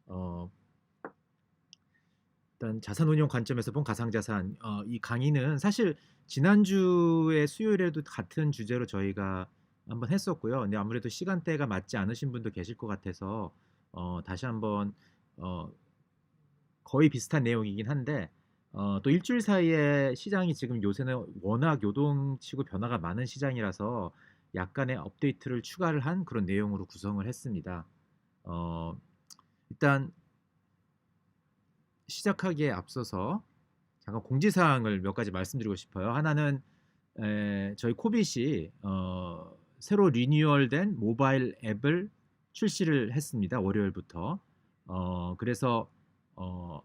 어, 일단 자산운용 관점에서 본 가상자산, 이 강의는 사실 지난주에 수요일에도 같은 주제로 저희가 한번 했었고요. 근데 아무래도 시간대가 맞지 않으신 분도 계실 것 같아서 다시 한번 어, 거의 비슷한 내용이긴 한데 또 일주일 사이에 시장이 지금 요새는 워낙 요동치고 변화가 많은 시장이라서 약간의 업데이트를 추가를 한 그런 내용으로 구성을 했습니다. 어, 일단 시작하기에 앞서서 잠깐 공지사항을 몇 가지 말씀드리고 싶어요. 하나는 저희 코빗이 새로 리뉴얼된 모바일 앱을 출시를 했습니다. 월요일부터. 그래서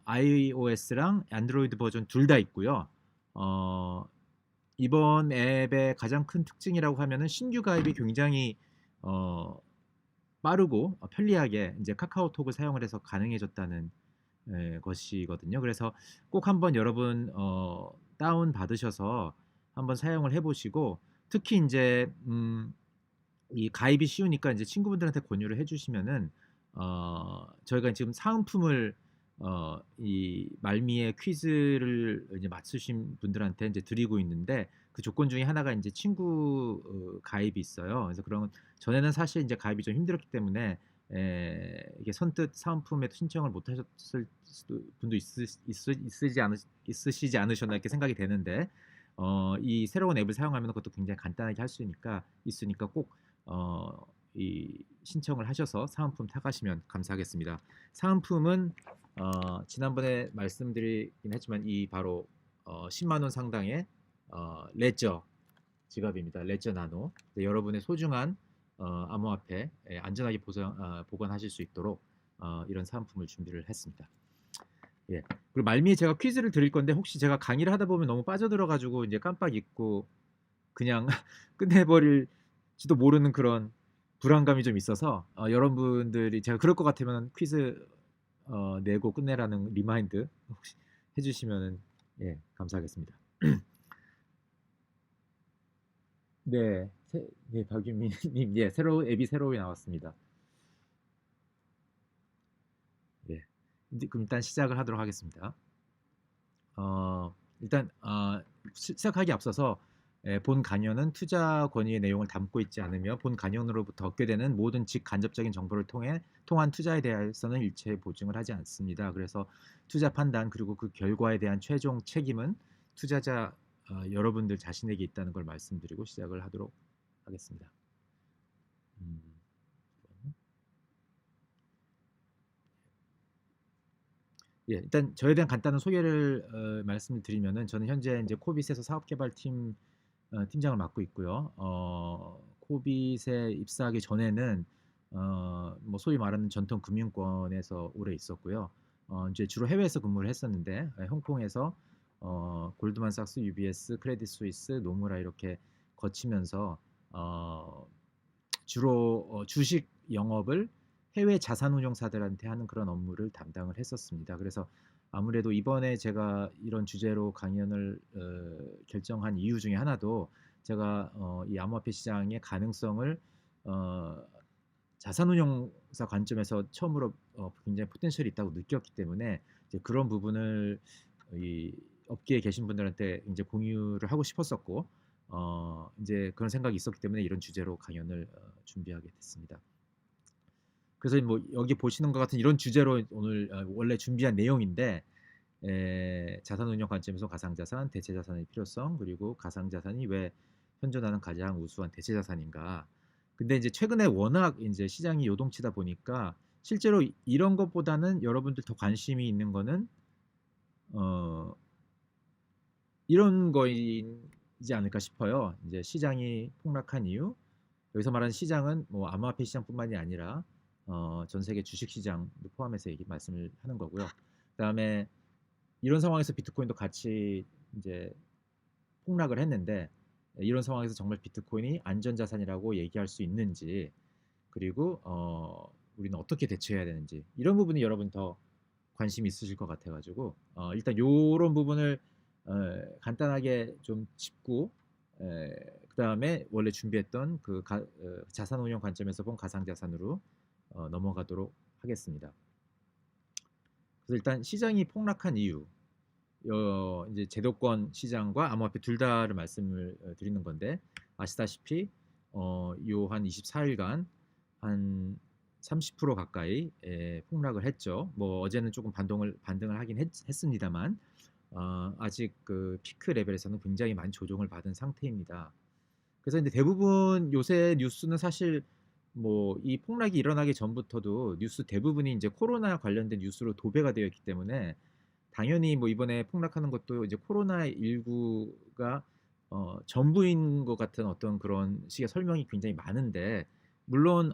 iOS랑 안드로이드 버전 둘 다 있고요. 어, 이번 앱의 가장 큰 특징이라고 하면은 신규 가입이 굉장히 어, 빠르고 편리하게 이제 카카오톡을 사용을 해서 가능해졌다는 것이거든요. 그래서 꼭 한번 여러분 다운 받으셔서 한번 사용을 해보시고 특히 이제 이 가입이 쉬우니까 이제 친구분들한테 권유를 해주시면은 저희가 지금 사은품을 이 말미에 퀴즈를 이제 맞추신 분들한테 이제 드리고 있는데 그 조건 중에 하나가 이제 친구 가입이 있어요. 그래서 그런 전에는 사실 이제 가입이 좀 힘들었기 때문에 이게 선뜻 사은품에 신청을 못 하셨을 분도 있으시지 않으셨나 이렇게 생각이 되는데 이 새로운 앱을 사용하면 그것도 굉장히 간단하게 할 수 있으니까 꼭 이 신청을 하셔서 사은품 타가시면 감사하겠습니다. 사은품은 지난번에 말씀드리긴 했지만 이 바로 10만 원 상당의 레저 지갑입니다. 레저 나노. 네, 여러분의 소중한 암호화폐 안전하게 보관하실 수 있도록 이런 사은품을 준비를 했습니다. 예. 그리고 말미에 제가 퀴즈를 드릴 건데 혹시 제가 강의를 하다 보면 너무 빠져들어가지고 이제 깜빡 잊고 그냥 끝내버릴지도 모르는 그런 불안감이 좀 있어서 여러분들이 제가 그럴 것 같으면 퀴즈 내고 끝내라는 리마인드 혹시 해주시면은 예 감사하겠습니다. 네, 네 박윤미님, 예 새로 앱이 새로 나왔습니다. 예, 이제 그럼 일단 시작을 하도록 하겠습니다. 일단 시작하기 앞서서 본 강연은 투자 권유의 내용을 담고 있지 않으며 본 강연으로부터 얻게 되는 모든 직간접적인 정보를 통한 투자에 대해서는 일체 보증을 하지 않습니다. 그래서 투자 판단 그리고 그 결과에 대한 최종 책임은 투자자 여러분들 자신에게 있다는 걸 말씀드리고 시작을 하도록 하겠습니다. 음, 예, 일단 저에 대한 간단한 소개를 말씀을 드리면은 저는 현재 이제 코빗에서 사업개발팀 팀장을 맡고 있고요. 코빗에 입사하기 전에는 뭐 소위 말하는 전통 금융권에서 오래 있었고요. 이제 주로 해외에서 근무를 했었는데 홍콩에서 골드만삭스, UBS, 크레딧 스위스, 노무라 이렇게 거치면서 주로 주식 영업을 해외 자산운용사들한테 하는 그런 업무를 담당을 했었습니다. 그래서 아무래도 이번에 제가 이런 주제로 강연을 결정한 이유 중에 하나도 제가 이 암호화폐 시장의 가능성을 어, 자산운용사 관점에서 처음으로 굉장히 포텐셜이 있다고 느꼈기 때문에 이제 그런 부분을 이 업계에 계신 분들한테 이제 공유를 하고 싶었었고 이제 그런 생각이 있었기 때문에 이런 주제로 강연을 준비하게 됐습니다. 그래서 뭐 여기 보시는 것 같은 이런 주제로 오늘 원래 준비한 내용인데 자산운용 관점에서 가상자산, 대체자산의 필요성, 그리고 가상자산이 왜 현존하는 가장 우수한 대체자산인가. 근데 이제 최근에 워낙 이제 시장이 요동치다 보니까 실제로 이런 것보다는 여러분들 더 관심이 있는 거는 어, 이런 거이지 않을까 싶어요. 이제 시장이 폭락한 이유, 여기서 말하는 시장은 뭐 암호화폐 시장뿐만이 아니라 전 세계 주식 시장도 포함해서 얘기 말씀을 하는 거고요. 그다음에 이런 상황에서 비트코인도 같이 이제 폭락을 했는데 이런 상황에서 정말 비트코인이 안전자산이라고 얘기할 수 있는지 그리고 우리는 어떻게 대처해야 되는지 이런 부분이 여러분 더 관심이 있으실 것 같아가지고 일단 이런 부분을 간단하게 좀 짚고 그 다음에 원래 준비했던 그 자산운용 관점에서 본 가상자산으로 넘어가도록 하겠습니다. 그래서 일단 시장이 폭락한 이유, 이제 제도권 시장과 암호화폐 둘 다를 말씀을 드리는 건데, 아시다시피 요 한 24일간 한 30% 가까이 폭락을 했죠. 뭐 어제는 조금 반등을 하긴 했습니다만, 아직 그 피크 레벨에서는 굉장히 많이 조정을 받은 상태입니다. 그래서 이제 대부분 요새 뉴스는 사실 뭐 이 폭락이 일어나기 전부터도 뉴스 대부분이 이제 코로나 관련된 뉴스로 도배가 되어 있기 때문에, 당연히 뭐 이번에 폭락하는 것도 이제 코로나19가 전부인 것 같은 어떤 그런 식의 설명이 굉장히 많은데, 물론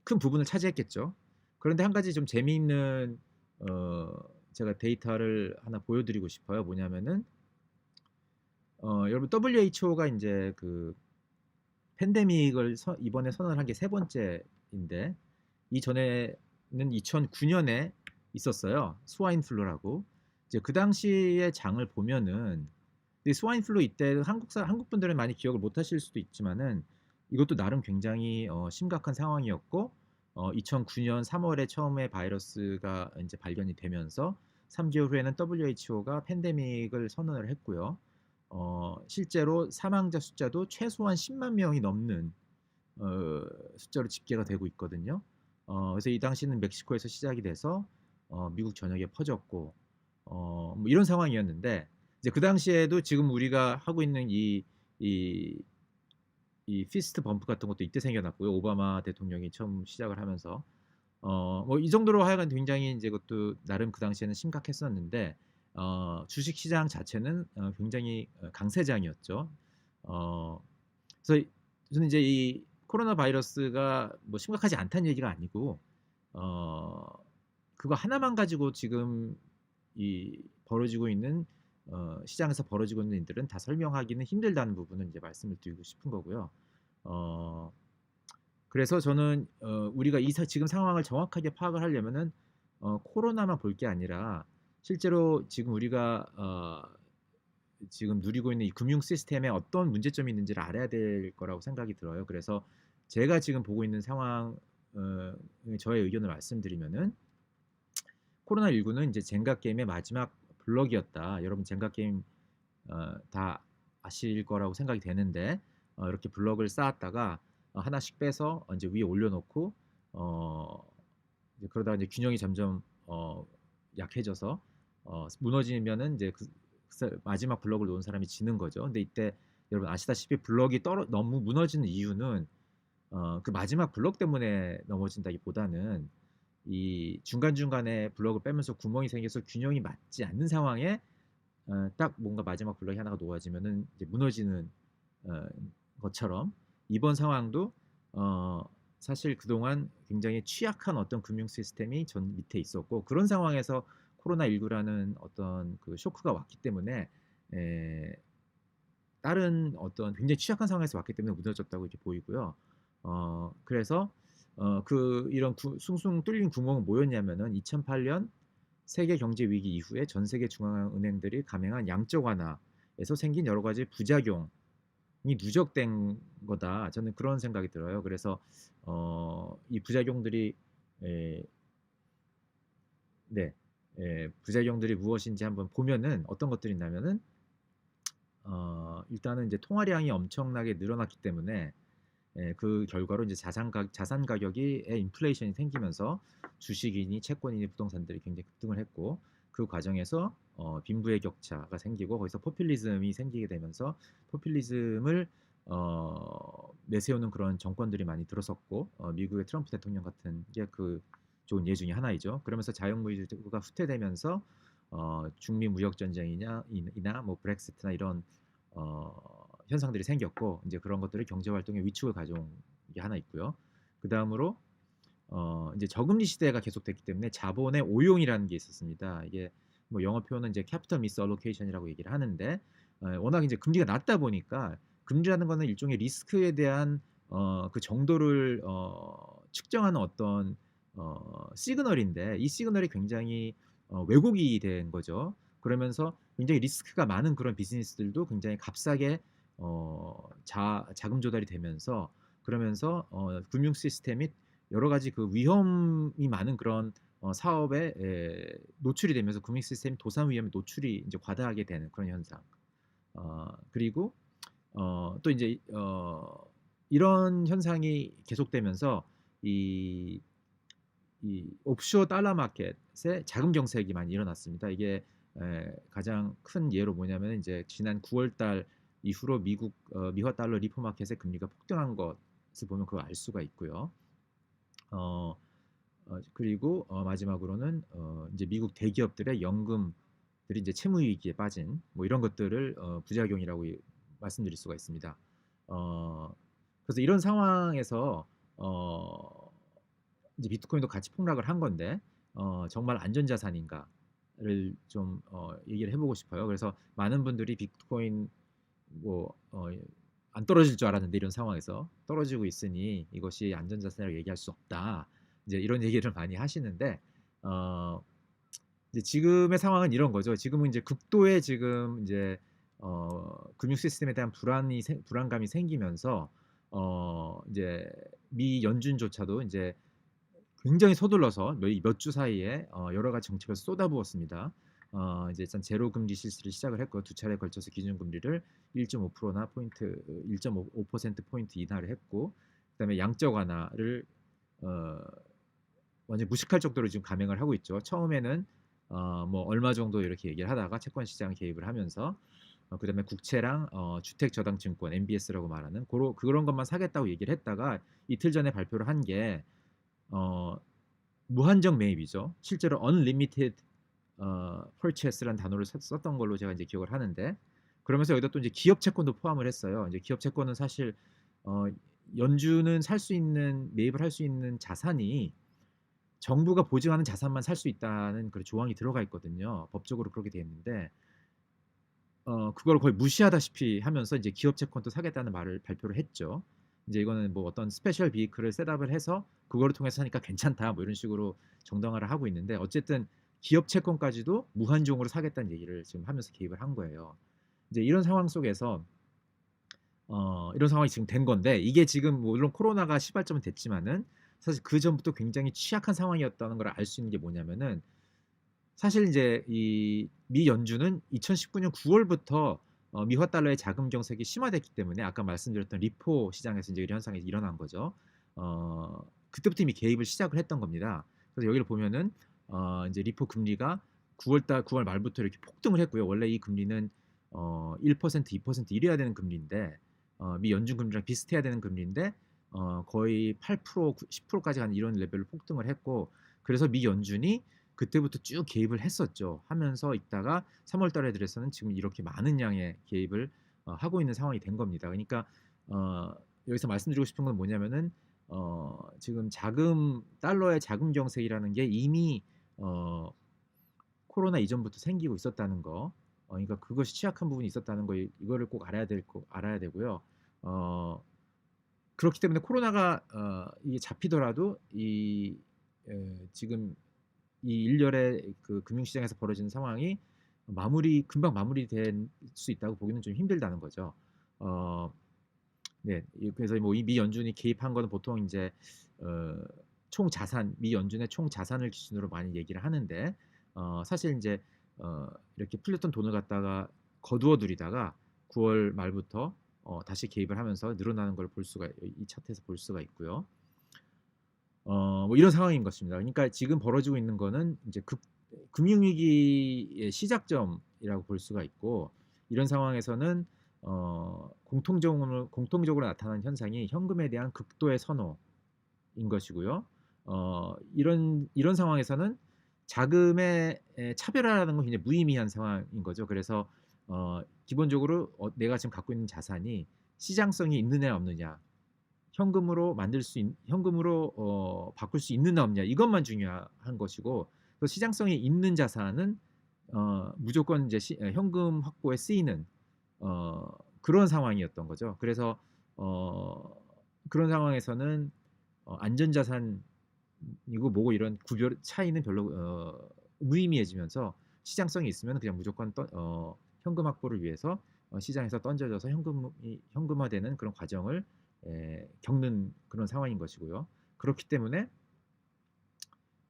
큰 부분을 차지했겠죠. 그런데 한 가지 좀 재미있는 어, 제가 데이터를 하나 보여드리고 싶어요. 뭐냐면은 여러분 WHO가 이제 그 팬데믹을 이번에 선언한 게 세 번째인데, 이전에는 2009년에 있었어요. 스와인 플루라고. 이제 그 당시의 장을 보면은, 이 스와인 플루 이때 한국 분들은 많이 기억을 못 하실 수도 있지만은, 이것도 나름 굉장히 심각한 상황이었고, 2009년 3월에 처음에 바이러스가 이제 발견이 되면서 3개월 후에는 WHO가 팬데믹을 선언을 했고요. 실제로 사망자 숫자도 최소한 10만 명이 넘는 숫자로 집계가 되고 있거든요. 그래서 이 당시는 멕시코에서 시작이 돼서 미국 전역에 퍼졌고, 뭐 이런 상황이었는데, 이제 그 당시에도 지금 우리가 하고 있는 이, 이 피스트 범프 같은 것도 이때 생겨났고요. 오바마 대통령이 처음 시작을 하면서 뭐 이 정도로 하여간 굉장히 이제 그것도 나름 그 당시에는 심각했었는데, 주식 시장 자체는 굉장히 강세장이었죠. 어, 그래서 저는 이제 이 코로나 바이러스가 뭐 심각하지 않다는 얘기가 아니고, 어, 그거 하나만 가지고 지금 이 벌어지고 있는 시장에서 벌어지고 있는 일들은 다 설명하기는 힘들다는 부분을 이제 말씀을 드리고 싶은 거고요. 어, 그래서 저는 우리가 지금 상황을 정확하게 파악을 하려면은 코로나만 볼 게 아니라, 실제로 지금 우리가 지금 누리고 있는 이 금융 시스템에 어떤 문제점이 있는지를 알아야 될 거라고 생각이 들어요. 그래서 제가 지금 보고 있는 상황, 저의 의견을 말씀드리면은, 코로나19는 이제 젠가 게임의 마지막 블럭이었다. 여러분 젠가 게임 다 아실 거라고 생각이 되는데, 이렇게 블럭을 쌓았다가 하나씩 빼서 이제 위에 올려놓고, 이제 그러다가 이제 균형이 점점 약해져서 무너지면은 이제 마지막 블럭을 놓은 사람이 지는 거죠. 근데 이때 여러분 아시다시피 블럭이 너무 무너지는 이유는 그 마지막 블럭 때문에 넘어진다기보다는, 이 중간중간에 블럭을 빼면서 구멍이 생겨서 균형이 맞지 않는 상황에 딱 뭔가 마지막 블럭이 하나가 놓아지면은 이제 무너지는 어, 것처럼, 이번 상황도 어, 사실 그동안 굉장히 취약한 어떤 금융 시스템이 전 밑에 있었고, 그런 상황에서 코로나19라는 어떤 그 쇼크가 왔기 때문에, 에, 다른 어떤 굉장히 취약한 상황에서 왔기 때문에 무너졌다고 이렇게 보이고요. 그래서 그 이런 숭숭 뚫린 구멍은 뭐였냐면은, 2008년 세계 경제 위기 이후에 전 세계 중앙은행들이 감행한 양적 완화에서 생긴 여러 가지 부작용이 누적된 거다. 저는 그런 생각이 들어요. 그래서 이 부작용들이 에, 네, 부작용들이 무엇인지 한번 보면은, 어떤 것들이 있냐면은, 일단은 이제 통화량이 엄청나게 늘어났기 때문에, 그 결과로 이제 자산 가격이 인플레이션이 생기면서 주식이니 채권이니 부동산들이 굉장히 급등을 했고, 그 과정에서 빈부의 격차가 생기고, 거기서 포퓰리즘이 생기게 되면서 포퓰리즘을 내세우는 그런 정권들이 많이 들어섰고, 미국의 트럼프 대통령 같은 게 그 좋은 예 중에 하나이죠. 그러면서 자유무역주가 후퇴되면서 중미 무역 전쟁이나 이나 뭐 브렉시트나 이런 현상들이 생겼고, 이제 그런 것들이 경제 활동에 위축을 가져온 게 하나 있고요. 그 다음으로 이제 저금리 시대가 계속됐기 때문에 자본의 오용이라는 게 있었습니다. 이게 뭐 영어 표현은 이제 캐피털 미스 알로케이션이라고 얘기를 하는데, 워낙 이제 금리가 낮다 보니까, 금리라는 거는 일종의 리스크에 대한 그 정도를 측정하는 어떤 시그널인데, 이 시그널이 굉장히 왜곡이 된 거죠. 그러면서 굉장히 리스크가 많은 그런 비즈니스들도 굉장히 값싸게 자금 조달이 되면서, 그러면서 금융 시스템이 여러 가지 그 위험이 많은 그런 사업에 노출이 되면서 금융 시스템 도산 위험에 노출이 이제 과다하게 되는 그런 현상. 그리고 또 이제 이런 현상이 계속되면서 이 옵쇼어 달러 마켓에 자금 정책이 많이 일어났습니다. 이게 가장 큰 예로 뭐냐면 이제 지난 9월 달 이후로 미국 미화 달러 리포 마켓의 금리가 폭등한 것을 보면 그걸 알 수가 있고요. 그리고 마지막으로는 이제 미국 대기업들의 연금들이 이제 채무 위기에 빠진 뭐 이런 것들을 부작용이라고 말씀드릴 수가 있습니다. 어, 그래서 이런 상황에서 이제 비트코인도 같이 폭락을 한 건데 정말 안전자산인가를 좀 얘기를 해보고 싶어요. 그래서 많은 분들이 비트코인 뭐 안 떨어질 줄 알았는데 이런 상황에서 떨어지고 있으니 이것이 안전자산이라고 얘기할 수 없다. 이제 이런 얘기를 많이 하시는데 어, 이제 지금의 상황은 이런 거죠. 지금은 이제 극도의 지금 이제 금융 시스템에 대한 불안감이 생기면서 이제 미 연준조차도 이제 굉장히 서둘러서 몇 주 사이에 여러 가지 정책을 쏟아부었습니다. 이제 일단 제로 금리 실시를 시작을 했고 두 차례에 걸쳐서 기준 금리를 1.5%나 포인트 1.5% 포인트 인하를 했고 그다음에 양적 완화를 어, 완전 무식할 정도로 지금 감행을 하고 있죠. 처음에는 뭐 얼마 정도 이렇게 얘기를 하다가 채권 시장 개입을 하면서 그다음에 국채랑 주택 저당 증권 MBS라고 말하는 그런 것만 사겠다고 얘기를 했다가 이틀 전에 발표를 한 게 무한정 매입이죠. 실제로 unlimited purchase라는 단어를 썼던 걸로 제가 이제 기억을 하는데 그러면서 여기다 또 이제 기업 채권도 포함을 했어요. 이제 기업 채권은 사실 어, 연준은 살 수 있는 매입을 할 수 있는 자산이 정부가 보증하는 자산만 살 수 있다는 그런 조항이 들어가 있거든요. 법적으로 그렇게 돼 있는데 그걸 거의 무시하다시피 하면서 이제 기업 채권도 사겠다는 말을 발표를 했죠. 이제 이거는 뭐 어떤 스페셜 비클을 셋업을 해서 그거를 통해서 사니까 괜찮다 뭐 이런 식으로 정당화를 하고 있는데 어쨌든 기업 채권까지도 무한종으로 사겠다는 얘기를 지금 하면서 개입을 한 거예요. 이제 이런 상황 속에서 이런 상황이 지금 된 건데 이게 지금 뭐 물론 코로나가 시발점은 됐지만은 사실 그 전부터 굉장히 취약한 상황이었다는 걸 알 수 있는 게 뭐냐면은 사실 이제 이 미 연준은 2019년 9월부터 미화 달러의 자금 정책이 심화됐기 때문에 아까 말씀드렸던 리포 시장에서 이제 이런 현상이 일어난 거죠. 그때부터 이미 개입을 시작을 했던 겁니다. 그래서 여기를 보면은 이제 리포 금리가 9월 말부터 이렇게 폭등을 했고요. 원래 이 금리는 1%, 2% 이래야 되는 금리인데 미 연준 금리랑 비슷해야 되는 금리인데 거의 8%, 10%까지 가는 이런 레벨로 폭등을 했고 그래서 미 연준이 그때부터 쭉 개입을 했었죠. 하면서 있다가 3월 달에 들어서는 지금 이렇게 많은 양의 개입을 하고 있는 상황이 된 겁니다. 그러니까 어, 여기서 말씀드리고 싶은 건 뭐냐면은 지금 달러의 자금 정책이라는 게 이미 어, 코로나 이전부터 생기고 있었다는 거. 그러니까 그것이 취약한 부분이 있었다는 거 이거를 꼭 알아야 되고요. 어, 그렇기 때문에 코로나가 이게 잡히더라도 지금 이 일렬의 그 금융시장에서 벌어지는 상황이 금방 마무리될 수 있다고 보기는 좀 힘들다는 거죠. 어, 네, 그래서 뭐 이 미 연준이 개입한 거는 보통 이제 어, 총 자산, 미 연준의 총 자산을 기준으로 많이 얘기를 하는데 사실 이제 이렇게 풀렸던 돈을 갖다가 거두어 들이다가 9월 말부터 다시 개입을 하면서 늘어나는 걸 볼 수가 이 차트에서 볼 수가 있고요. 뭐 이런 상황인 것입니다. 그러니까 지금 벌어지고 있는 거는 이제 금융위기의 시작점이라고 볼 수가 있고 이런 상황에서는 공통적으로 나타나는 현상이 현금에 대한 극도의 선호인 것이고요. 이런 상황에서는 자금의 차별화라는 건 굉장히 무의미한 상황인 거죠. 그래서 기본적으로 내가 지금 갖고 있는 자산이 시장성이 있느냐 없느냐 현금으로 바꿀 수 있느냐 없냐 이것만 중요한 것이고 또 시장성이 있는 자산은 무조건 이제 현금 확보에 쓰이는 어, 그런 상황이었던 거죠. 그래서 그런 상황에서는 안전자산이고 뭐고 이런 구별 차이는 별로 무의미해지면서 시장성이 있으면 그냥 무조건 현금 확보를 위해서 시장에서 던져져서 현금화되는 그런 과정을 겪는 그런 상황인 것이고요. 그렇기 때문에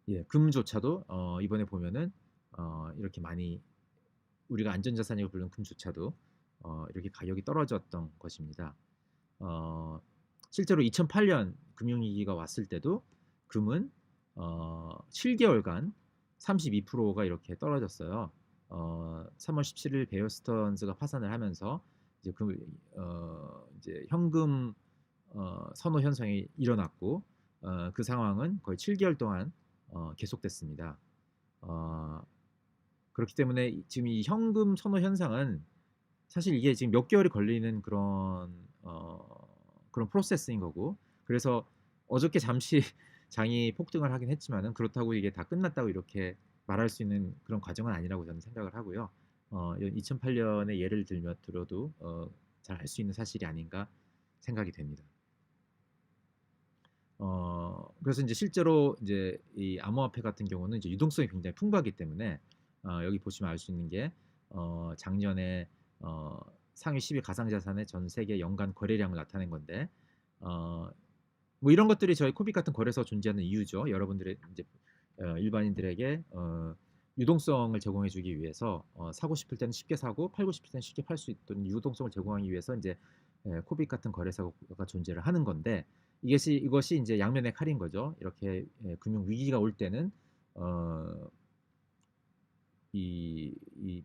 예, 금조차도 이번에 보면은 이렇게 많이 우리가 안전자산이라고 부르는 금조차도 이렇게 가격이 떨어졌던 것입니다. 어 실제로 2008년 금융위기가 왔을 때도 금은 7개월간 32%가 이렇게 떨어졌어요. 3월 17일 베어 스턴스가 파산을 하면서 이제 이제 현금 선호 현상이 일어났고 그 상황은 거의 7개월 동안 계속됐습니다. 어 그렇기 때문에 지금 이 현금 선호 현상은 사실 이게 지금 몇 개월이 걸리는 그런 프로세스인 거고, 그래서 어저께 잠시 장이 폭등을 하긴 했지만은 그렇다고 이게 다 끝났다고 이렇게 말할 수 있는 그런 과정은 아니라고 저는 생각을 하고요. 2008년의 예를 들어도 잘 알 수 있는 사실이 아닌가 생각이 됩니다. 그래서 이제 실제로 이제 이 암호화폐 같은 경우는 이제 유동성이 굉장히 풍부하기 때문에 여기 보시면 알 수 있는 게 작년에 어, 상위 10위 가상자산의 전 세계 연간 거래량을 나타낸 건데 어, 뭐 이런 것들이 저희 코빅 같은 거래소 존재하는 이유죠. 여러분들의 이제 일반인들에게 유동성을 제공해주기 위해서 사고 싶을 때는 쉽게 사고 팔고 싶을 때는 쉽게 팔 수 있도록 유동성을 제공하기 위해서 이제 코빅 같은 거래소가 존재를 하는 건데 이것이 이제 양면의 칼인 거죠. 이렇게 금융 위기가 올 때는 어, 이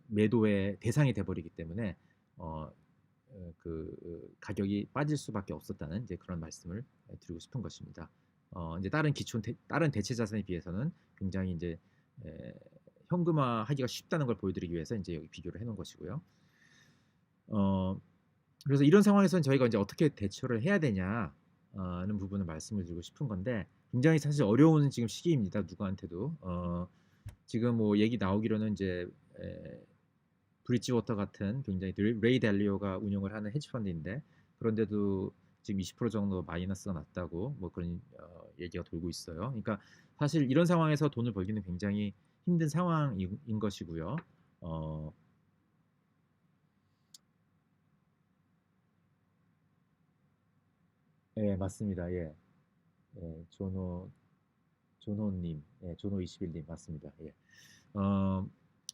매도의 대상이 돼버리기 때문에 어, 가격이 빠질 수밖에 없었다는 이제 그런 말씀을 드리고 싶은 것입니다. 이제 다른 대체 자산에 비해서는 굉장히 이제 에, 현금화하기가 쉽다는 걸 보여드리기 위해서 이제 여기 비교를 해놓은 것이고요. 어, 그래서 이런 상황에서는 저희가 이제 어떻게 대처를 해야 되냐는 부분을 말씀을 드리고 싶은 건데 굉장히 사실 어려운 지금 시기입니다. 누구한테도 지금 뭐 얘기 나오기로는 이제 브릿지워터 같은 굉장히 레이 댈리오가 운영을 하는 헤지펀드인데 그런데도 지금 20% 정도 마이너스가 났다고 뭐 그런 얘기가 돌고 있어요. 그러니까 사실 이런 상황에서 돈을 벌기는 굉장히 힘든 상황인 것이고요. 어, 예, 맞습니다. 예, 예, 조노님, 예, 조노 21님 맞습니다. 예.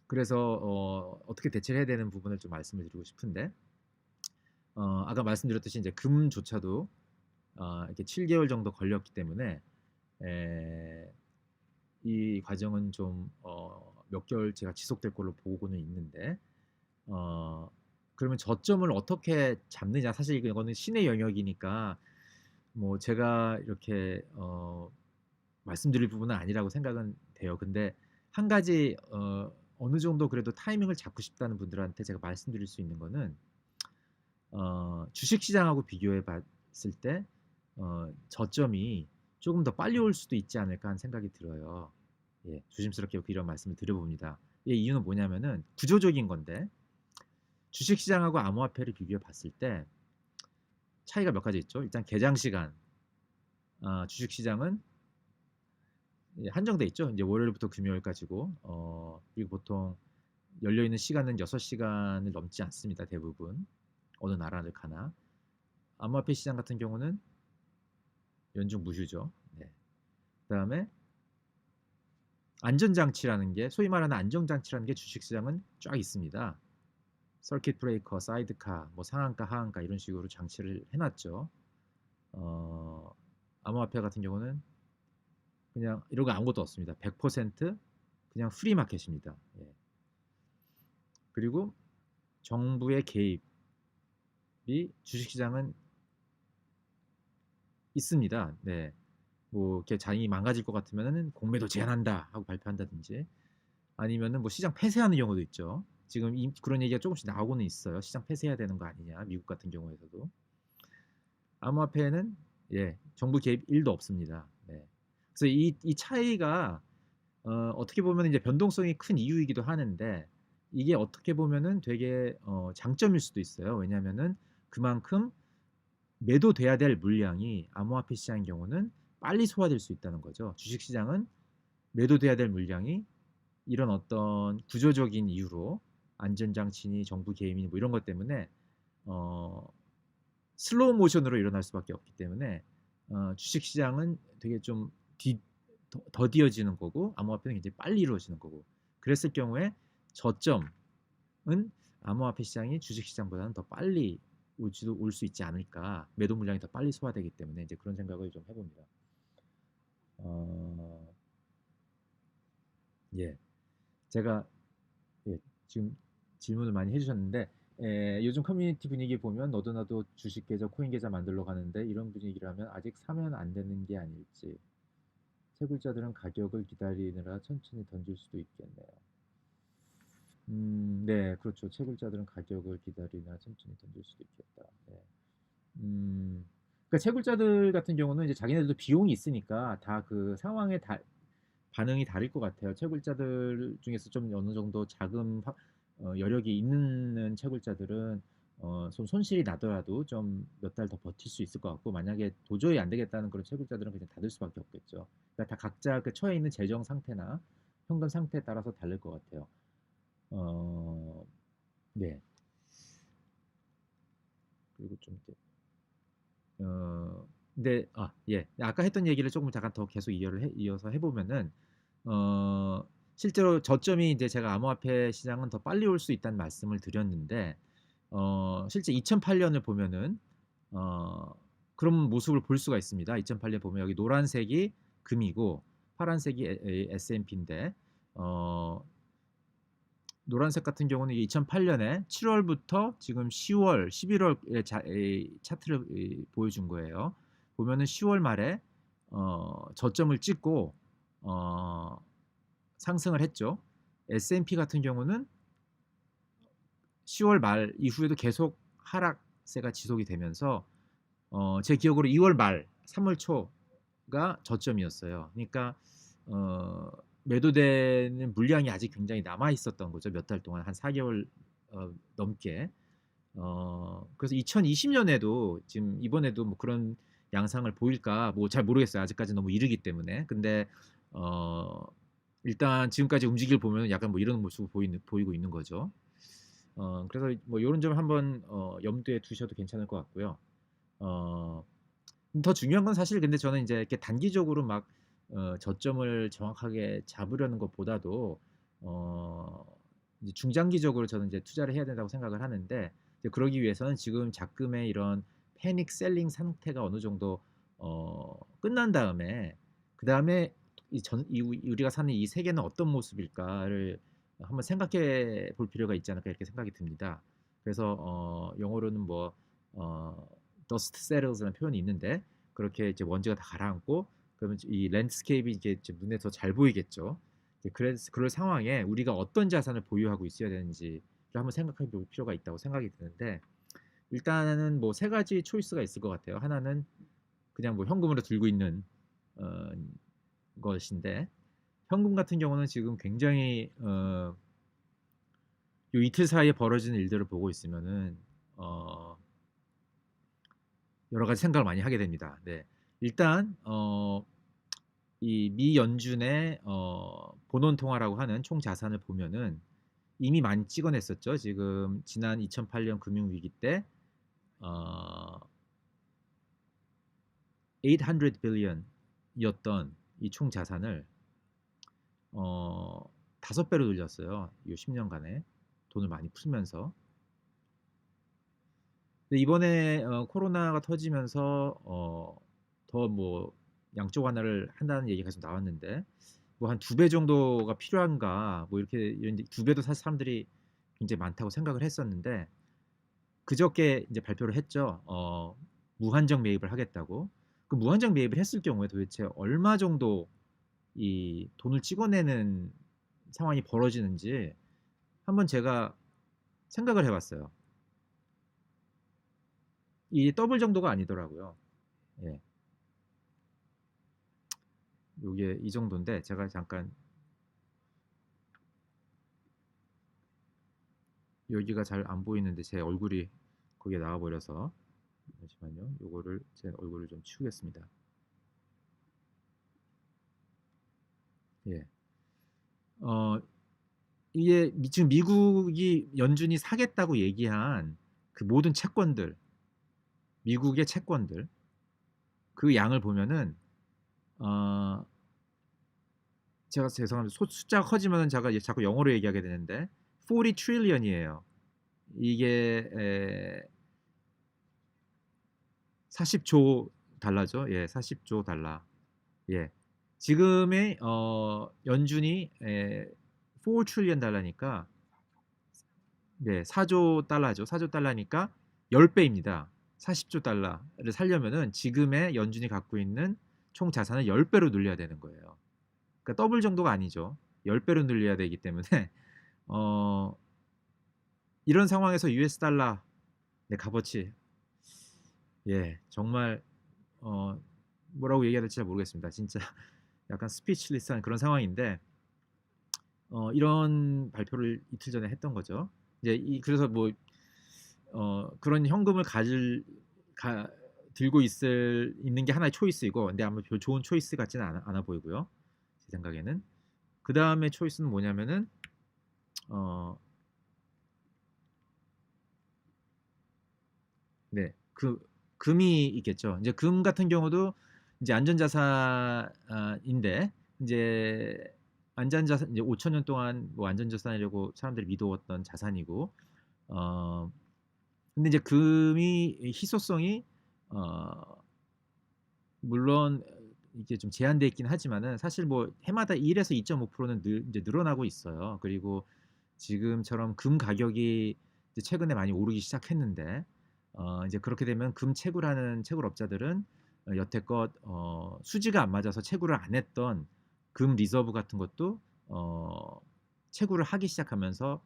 그래서 어떻게 대처를 해야 되는 부분을 좀 말씀을 드리고 싶은데 아까 말씀드렸듯이 이제 금조차도 이렇게 7개월 정도 걸렸기 때문에 에, 이 과정은 좀 몇 개월 제가 지속될 걸로 보고는 있는데 그러면 저점을 어떻게 잡느냐 사실 이거는 신의 영역이니까 뭐 제가 이렇게 말씀드릴 부분은 아니라고 생각은 돼요. 근데 한 가지 어느 정도 그래도 타이밍을 잡고 싶다는 분들한테 제가 말씀드릴 수 있는 거는 주식시장하고 비교해 봤을 때 저점이 조금 더 빨리 올 수도 있지 않을까 하는 생각이 들어요. 예, 조심스럽게 이런 말씀을 드려봅니다. 이 이유는 뭐냐면은 구조적인 건데 주식시장하고 암호화폐를 비교해 봤을 때 차이가 몇 가지 있죠. 일단 개장 시간, 주식시장은 한정돼 있죠. 이제 월요일부터 금요일까지고 그리고 보통 열려 있는 시간은 6시간을 넘지 않습니다. 대부분 어느 나라를 가나 암호화폐 시장 같은 경우는 연중 무휴죠. 네. 그다음에 안전장치라는 게 소위 말하는 안정장치라는 게 주식시장은 쫙 있습니다. 서킷 브레이커, 사이드카, 뭐 상한가, 하한가 이런 식으로 장치를 해놨죠. 어, 암호화폐 같은 경우는 그냥 이런 거 아무것도 없습니다. 100% 그냥 프리 마켓입니다. 예. 그리고 정부의 개입이 주식시장은 있습니다. 네. 뭐 이렇게 장이 망가질 것 같으면은 공매도 제한한다 하고 발표한다든지 아니면은 뭐 시장 폐쇄하는 경우도 있죠. 지금 그런 얘기가 조금씩 나오고는 있어요. 시장 폐쇄해야 되는 거 아니냐. 미국 같은 경우에서도. 암호화폐는 예, 정부 개입 1도 없습니다. 네. 그래서 이 차이가 어떻게 보면 이제 변동성이 큰 이유이기도 하는데 이게 어떻게 보면은 되게 장점일 수도 있어요. 왜냐하면은 그만큼 매도돼야 될 물량이 암호화폐 시장인 경우는 빨리 소화될 수 있다는 거죠. 주식 시장은 매도돼야 될 물량이 이런 어떤 구조적인 이유로 안전장치니 정부 개입이니 뭐 이런 것 때문에 어, 슬로우 모션으로 일어날 수밖에 없기 때문에 주식 시장은 되게 좀 더디어지는 거고 암호화폐는 굉장히 빨리 이루어지는 거고 그랬을 경우에 저점은 암호화폐 시장이 주식 시장보다는 더 빨리 올 수 있지 않을까 매도 물량이 더 빨리 소화되기 때문에 이제 그런 생각을 좀 해봅니다. 어, 예, 제가 예, 지금 질문을 많이 해주셨는데 요즘 커뮤니티 분위기 보면 너도 나도 주식 계좌, 코인 계좌 만들러 가는데 이런 분위기라면 아직 사면 안 되는 게 아닐지. 채굴자들은 가격을 기다리느라 천천히 던질 수도 있겠네요. 네, 그렇죠. 채굴자들은 가격을 기다리느라 천천히 던질 수도 있겠다. 네. 그러니까 채굴자들 같은 경우는 이제 자기네들도 비용이 있으니까 다 그 상황에 반응이 다를 것 같아요. 채굴자들 중에서 좀 어느 정도 자금 여력이 있는 채굴자들은 좀 손실이 나더라도 좀 몇 달 더 버틸 수 있을 것 같고 만약에 도저히 안 되겠다는 그런 채굴자들은 그냥 닫을 수밖에 없겠죠. 그러니까 다 각자 그 처해 있는 재정 상태나 현금 상태에 따라서 다를 것 같아요. 어, 네. 그리고 좀 이제 근데 예. 아까 했던 얘기를 조금 잠깐 더 계속 이어서 해보면은 어, 실제로 저점이 이제 제가 암호화폐 시장은 더 빨리 올 수 있다는 말씀을 드렸는데 실제 2008년을 보면은 어, 그런 모습을 볼 수가 있습니다. 2008년 보면 여기 노란색이 금이고 파란색이 S&P인데 노란색 같은 경우는 2008년에 7월부터 지금 10월, 11월에 차트를 보여준 거예요. 보면은 10월 말에 저점을 찍고 어, 상승을 했죠. S&P 같은 경우는 10월 말 이후에도 계속 하락세가 지속이 되면서 제 기억으로 2월 말, 3월 초가 저점이었어요. 그러니까 어, 매도되는 물량이 아직 굉장히 남아 있었던 거죠. 몇 달 동안 한 4개월 넘게. 그래서 2020년에도 지금 이번에도 뭐 그런 양상을 보일까 뭐 잘 모르겠어요. 아직까지 너무 이르기 때문에. 근데 어, 일단 지금까지 움직일 보면 약간 뭐 이런 모습을 보이고 있는 거죠. 그래서 뭐 이런 점 한번 염두에 두셔도 괜찮을 것 같고요. 어, 더 중요한 건 사실 근데 저는 이제 이렇게 단기적으로 막 저점을 정확하게 잡으려는 것보다도 어, 이제 중장기적으로 저는 이제 투자를 해야 된다고 생각을 하는데 이제 그러기 위해서는 지금 작금의 이런 패닉 셀링 상태가 어느 정도 끝난 다음에 그 다음에 우리가 사는 이 세계는 어떤 모습일까를 한번 생각해 볼 필요가 있지 않을까 이렇게 생각이 듭니다. 그래서 영어로는 뭐 어, dust settles라는 표현이 있는데 그렇게 이제 먼지가 다 가라앉고 그러면 이 랜드스케이프가 이제 눈에 더 잘 보이겠죠. 그래서 그럴 상황에 우리가 어떤 자산을 보유하고 있어야 되는지를 한번 생각해 볼 필요가 있다고 생각이 드는데 일단은 뭐 세 가지 초이스가 있을 것 같아요. 하나는 그냥 뭐 현금으로 들고 있는 어, 것인데 현금 같은 경우는 지금 굉장히 요 이틀 사이에 벌어지는 일들을 보고 있으면은 어, 여러 가지 생각을 많이 하게 됩니다. 네. 일단 이 미 연준의 본원 통화라고 하는 총 자산을 보면은 이미 많이 찍어냈었죠. 지금 지난 2008년 금융 위기 때 어, 800 billion이었던 이 총 자산을 어, 5배로 늘렸어요. 이 10년간에 돈을 많이 풀면서. 근데 이번에 코로나가 터지면서 더 뭐 양적 완화를 한다는 얘기가 계속 나왔는데 뭐 한 2배 정도가 필요한가 뭐 이렇게 이런 2배도 사실 사람들이 굉장히 많다고 생각을 했었는데 그저께 이제 발표를 했죠. 무한정 매입을 하겠다고. 그 무한정 매입을 했을 경우에 도대체 얼마 정도 이 돈을 찍어내는 상황이 벌어지는지 한번 제가 생각을 해봤어요. 이 더블 정도가 아니더라고요. 예. 요게 이 정도인데 제가 잠깐 여기가 잘 안 보이는데 제 얼굴이 거기에 나와 버려서 잠시만요. 요거를 제 얼굴을 좀 치우겠습니다. 예. 어 이게 지금 미국이 연준이 사겠다고 얘기한 그 모든 채권들, 미국의 채권들 그 양을 보면은 어 제가 죄송합니다. 숫자가 커지면은 제가 이제 자꾸 영어로 얘기하게 되는데 40 trillion이에요. 이게 40조 달러죠. 예. 40조 달러. 예. 지금의 연준이 4 trillion 달러니까 네 4조 달러죠. 4조 달러니까 10 배입니다. 40조 달러를 살려면은 지금의 연준이 갖고 있는 총 자산을 10 배로 늘려야 되는 거예요. 그러니까 더블 정도가 아니죠. 10 배로 늘려야 되기 때문에 어 이런 상황에서 US 달러 네 값어치 정말 어 뭐라고 얘기해야 될지 잘 모르겠습니다. 진짜 약간 스피치리스한 그런 상황인데 이런 발표를 이틀 전에 했던 거죠. 이제 그래서 뭐 그런 현금을 가질 가 들고 있는 게 하나의 초이스이고 근데 아마 별 좋은 초이스 같지는 않아 보이고요. 제 생각에는. 그다음에 초이스는 뭐냐면은 어 네. 금이 있겠죠. 이제 금 같은 경우도 이제 안전자산인데 인제 안전자산 이제 5천 년 동안 뭐 안전자산이라고 사람들이 믿어왔던 자산이고 어 근데 이제 금이 희소성이 어 물론 이게 좀 제한돼 있긴 하지만은 사실 뭐 해마다 1에서 2.5%는 이제 늘어나고 있어요. 그리고 지금처럼 금 가격이 이제 최근에 많이 오르기 시작했는데 이제 그렇게 되면 금 채굴하는 채굴업자들은 여태껏 수지가 안 맞아서 채굴을 안 했던 금 리저브 같은 것도 채굴을 하기 시작하면서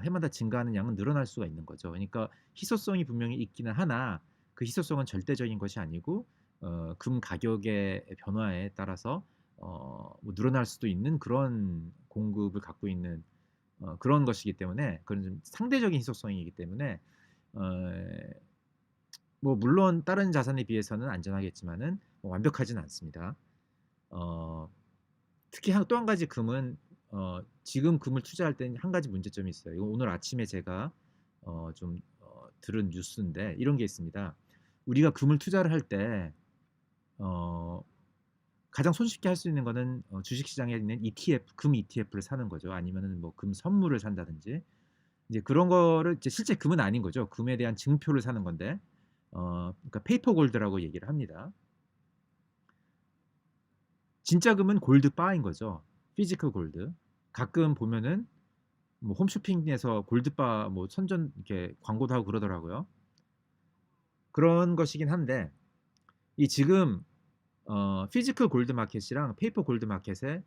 해마다 증가하는 양은 늘어날 수가 있는 거죠. 그러니까 희소성이 분명히 있기는 하나 그 희소성은 절대적인 것이 아니고 금 가격의 변화에 따라서 뭐 늘어날 수도 있는 그런 공급을 갖고 있는 그런 것이기 때문에 그런 좀 상대적인 희소성이기 때문에 어 뭐 물론 다른 자산에 비해서는 안전하겠지만은 뭐 완벽하지는 않습니다. 어 특히 또 한 가지 금은 지금 금을 투자할 때는 한 가지 문제점이 있어요. 이거 오늘 아침에 제가 좀 들은 뉴스인데 이런 게 있습니다. 우리가 금을 투자를 할때 어 가장 손쉽게 할 수 있는 거는 주식시장에 있는 ETF, 금 ETF를 사는 거죠. 아니면은 뭐 금 선물을 산다든지 이제 그런 거를 이제 실제 금은 아닌 거죠. 금에 대한 증표를 사는 건데 그러니까 페이퍼 골드라고 얘기를 합니다. 진짜 금은 골드 바인 거죠. 피지컬 골드. 가끔 보면은 뭐 홈쇼핑에서 골드바 뭐 선전 이렇게 광고도 하고 그러더라고요. 그런 것이긴 한데 이 지금 피지컬 골드 마켓이랑 페이퍼 골드 마켓에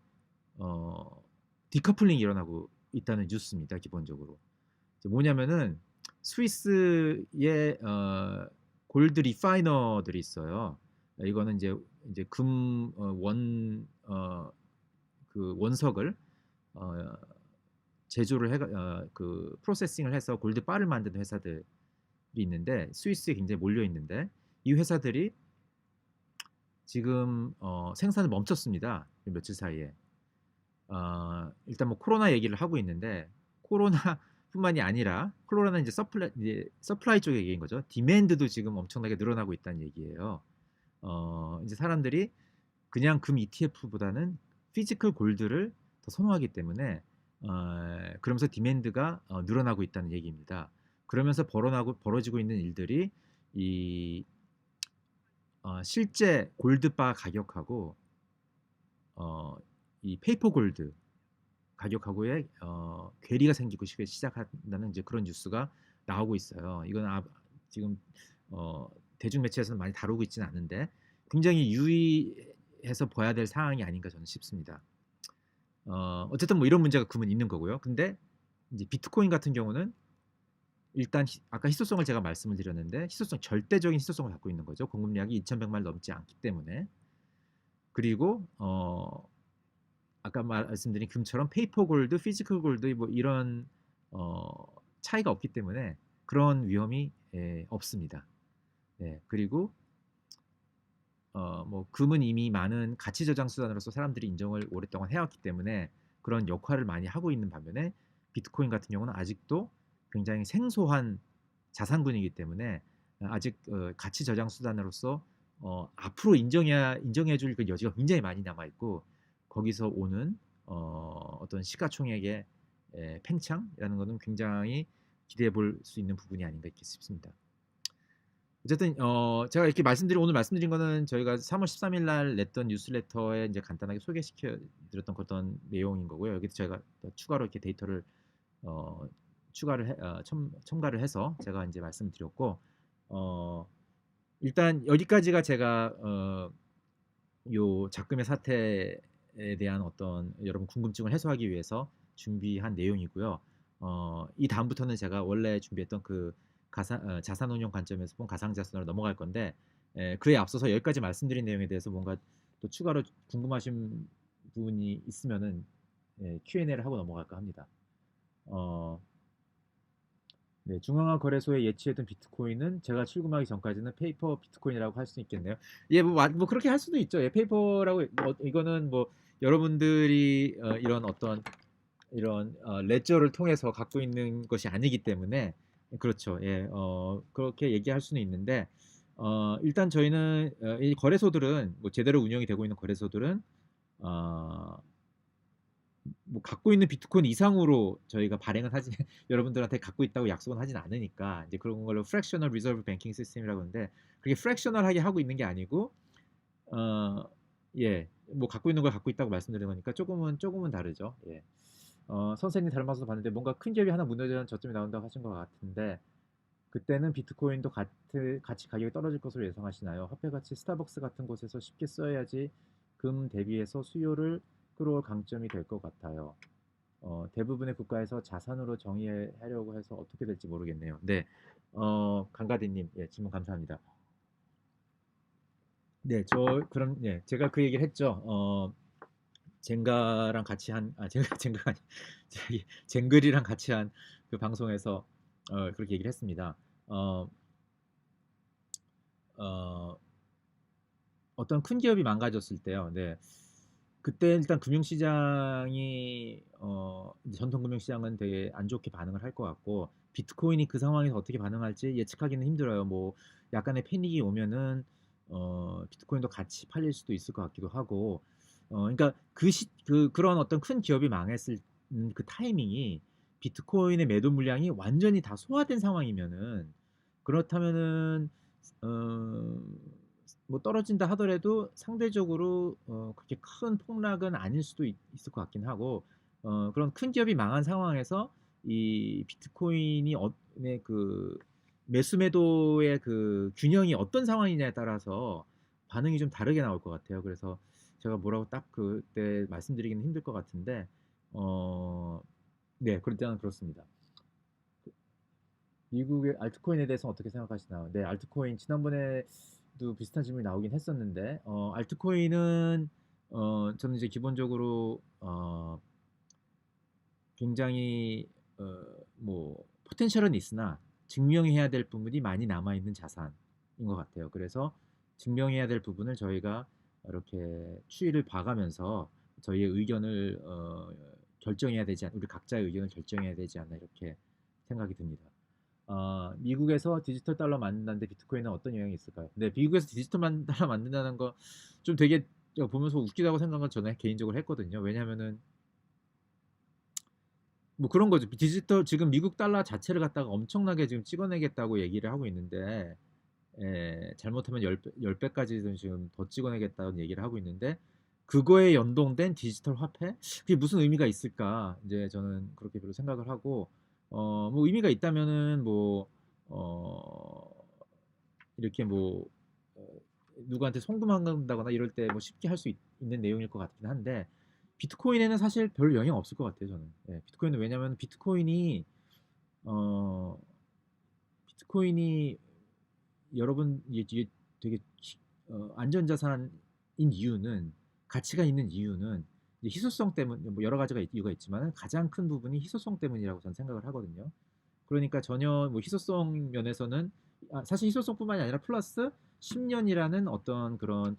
어 디커플링이 일어나고 있다는 뉴스입니다 기본적으로. 이제 뭐냐면은 스위스의 골드 리파이너들이 있어요. 이거는 이제 금 그 원석을 어 제조를 해가 그 프로세싱을 해서 골드 바를 만드는 회사들이 있는데 스위스에 굉장히 몰려 있는데 이 회사들이 지금 생산을 멈췄습니다. 며칠 사이에. 일단 뭐 코로나 얘기를 하고 있는데 코로나뿐만이 아니라 코로나는 이제 서플라이 쪽의 얘기인 거죠. 디맨드도 지금 엄청나게 늘어나고 있다는 얘기예요. 이제 사람들이 그냥 금 ETF보다는 피지컬 골드를 더 선호하기 때문에 그러면서 디맨드가 늘어나고 있다는 얘기입니다. 그러면서 벌어지고 있는 일들이 이 실제 골드바 가격하고 어 이 페이퍼 골드 가격하고의 괴리가 생기고 시작한다는 이제 그런 뉴스가 나오고 있어요. 이건 지금 어 대중 매체에서는 많이 다루고 있지는 않은데 굉장히 유의해서 봐야 될 사항이 아닌가 저는 싶습니다. 어쨌든 뭐 이런 문제가 금은 있는 거고요. 근데 이제 비트코인 같은 경우는 일단 아까 희소성을 제가 말씀을 드렸는데 절대적인 희소성을 갖고 있는 거죠. 공급량이 2,100만 넘지 않기 때문에. 그리고 아까 말씀드린 금처럼 페이퍼 골드, 피지컬 골드 뭐 이런 어 차이가 없기 때문에 그런 위험이 없습니다. 그리고 뭐 금은 이미 많은 가치 저장 수단으로서 사람들이 인정을 오랫동안 해왔기 때문에 그런 역할을 많이 하고 있는 반면에 비트코인 같은 경우는 아직도 굉장히 생소한 자산군이기 때문에 아직 가치 저장 수단으로서 앞으로 인정해 줄 그 여지가 굉장히 많이 남아 있고 거기서 오는 어떤 시가총액의 팽창이라는 것은 굉장히 기대해 볼 수 있는 부분이 아닌가 싶습니다. 어쨌든 제가 이렇게 오늘 말씀드린 거는 저희가 3월 13일 날 냈던 뉴스레터에 이제 간단하게 소개시켜 드렸던 어떤 내용인 거고요. 여기서 제가 또 추가로 이렇게 데이터를 어 추가를 첨가를 해서 제가 인제 말씀을 드렸고, 어 일단 여기까지가 제가 요 작금의 사태에 대한 어떤 여러분 궁금증을 해소하기 위해서 준비한 내용이고요. 이 다음부터는 제가 원래 준비했던 그 자산운용 관점에서 본 가상자산으로 넘어갈 건데, 그에 앞서서 여기까지 말씀드린 내용에 대해서 뭔가 또 추가로 궁금하신 부분이 있으면은 Q&A를 하고 넘어갈까 합니다. 어 네, 중앙화 거래소에 예치했던 비트코인은 제가 출금하기 전까지는 페이퍼 비트코인이라고 할 수 있겠네요. 예, 뭐 그렇게 할 수도 있죠. 예, 페이퍼라고 이거는 뭐 여러분들이 이런 어떤 이런 레저를 통해서 갖고 있는 것이 아니기 때문에 그렇죠. 예, 그렇게 얘기할 수는 있는데 일단 저희는 이 거래소들은 뭐 제대로 운영이 되고 있는 거래소들은 어, 뭐 갖고 있는 비트코인 이상으로 저희가 발행을 하지 여러분들한테 갖고 있다고 약속은 하진 않으니까 이제 그런 걸로 fractional reserve banking system이라고 하는데, 그게 fractional하게 하고 있는 게 아니고 어, 예, 뭐 갖고 있는 걸 갖고 있다고 말씀드리는 거니까 조금은 다르죠. 예. 선생님 다른 방송 봤는데 뭔가 큰 기업이 하나 무너지는 저점이 나온다고 하신 것 같은데, 그때는 비트코인도 같이 가격이 떨어질 것으로 예상하시나요? 화폐같이 스타벅스 같은 곳에서 쉽게 써야지 금 대비해서 수요를 끌어올 강점이 될 것 같아요. 대부분의 국가에서 자산으로 정의하려고 해서 어떻게 될지 모르겠네요. 네, 강가디님, 예, 질문 감사합니다. 네, 그럼, 예, 제가 그 얘기를 했죠. 젠가랑 같이 젠가가 아니, 젠글이랑 같이 한 그 방송에서 그렇게 얘기를 했습니다. 어, 어, 어떤 큰 기업이 망가졌을 때요. 네. 그때 일단 금융시장이 전통 금융시장은 되게 안 좋게 반응을 할 것 같고, 비트코인이 그 상황에서 어떻게 반응할지 예측하기는 힘들어요. 뭐 약간의 패닉이 오면은 비트코인도 같이 팔릴 수도 있을 것 같기도 하고, 그러니까 그런 어떤 큰 기업이 망했을 그 타이밍이 비트코인의 매도 물량이 완전히 다 소화된 상황이면은, 그렇다면은 어, 뭐 떨어진다 하더라도 상대적으로 그렇게 큰 폭락은 아닐 수도 있을 것 같긴 하고, 그런 큰 기업이 망한 상황에서 이 비트코인이 네, 그 매수 매도의 그 균형이 어떤 상황이냐에 따라서 반응이 좀 다르게 나올 것 같아요. 그래서 제가 뭐라고 딱 그때 말씀드리기는 힘들 것 같은데, 어, 네, 그럴 때는 그렇습니다. 미국의 알트코인에 대해서 어떻게 생각하시나요? 네, 알트코인 지난번에도 비슷한 질문이 나오긴 했었는데, 알트코인은 저는 이제 기본적으로 굉장히 뭐 포텐셜은 있으나 증명해야 될 부분이 많이 남아 있는 자산인 것 같아요. 그래서 증명해야 될 부분을 저희가 이렇게 추이를 봐가면서 저희의 의견을 결정해야 되지 우리 각자의 의견을 결정해야 되지 않나 이렇게 생각이 듭니다. 미국에서 디지털 달러 만든다는데 비트코인은 어떤 영향이 있을까요? 네, 미국에서 달러 만든다는 거 좀 되게 보면서 웃기다고 생각한 건 저는 개인적으로 했거든요. 왜냐면은 뭐 그런 거죠. 디지털 지금 미국 달러 자체를 갖다가 엄청나게 지금 찍어내겠다고 얘기를 하고 있는데, 잘못하면 10배까지는 지금 더 찍어내겠다는 얘기를 하고 있는데, 그거에 연동된 디지털 화폐? 그게 무슨 의미가 있을까? 이제 저는 그렇게 별로 생각을 하고, 뭐 의미가 있다면은 뭐, 어, 이렇게 뭐, 어, 누구한테 송금한다거나 이럴 때 뭐 쉽게 할 수 있는 내용일 것 같긴 한데, 비트코인에는 사실 별 영향 없을 것 같아요, 저는. 예, 비트코인은 왜냐면 어, 비트코인이 여러분 이게 되게 안전자산인 이유는, 가치가 있는 이유는 이제 희소성 때문, 뭐 여러 가지가 이유가 있지만 가장 큰 부분이 희소성 때문이라고 저는 생각을 하거든요. 그러니까 전혀 뭐 희소성 면에서는 사실 희소성뿐만이 아니라 플러스 10년이라는 어떤 그런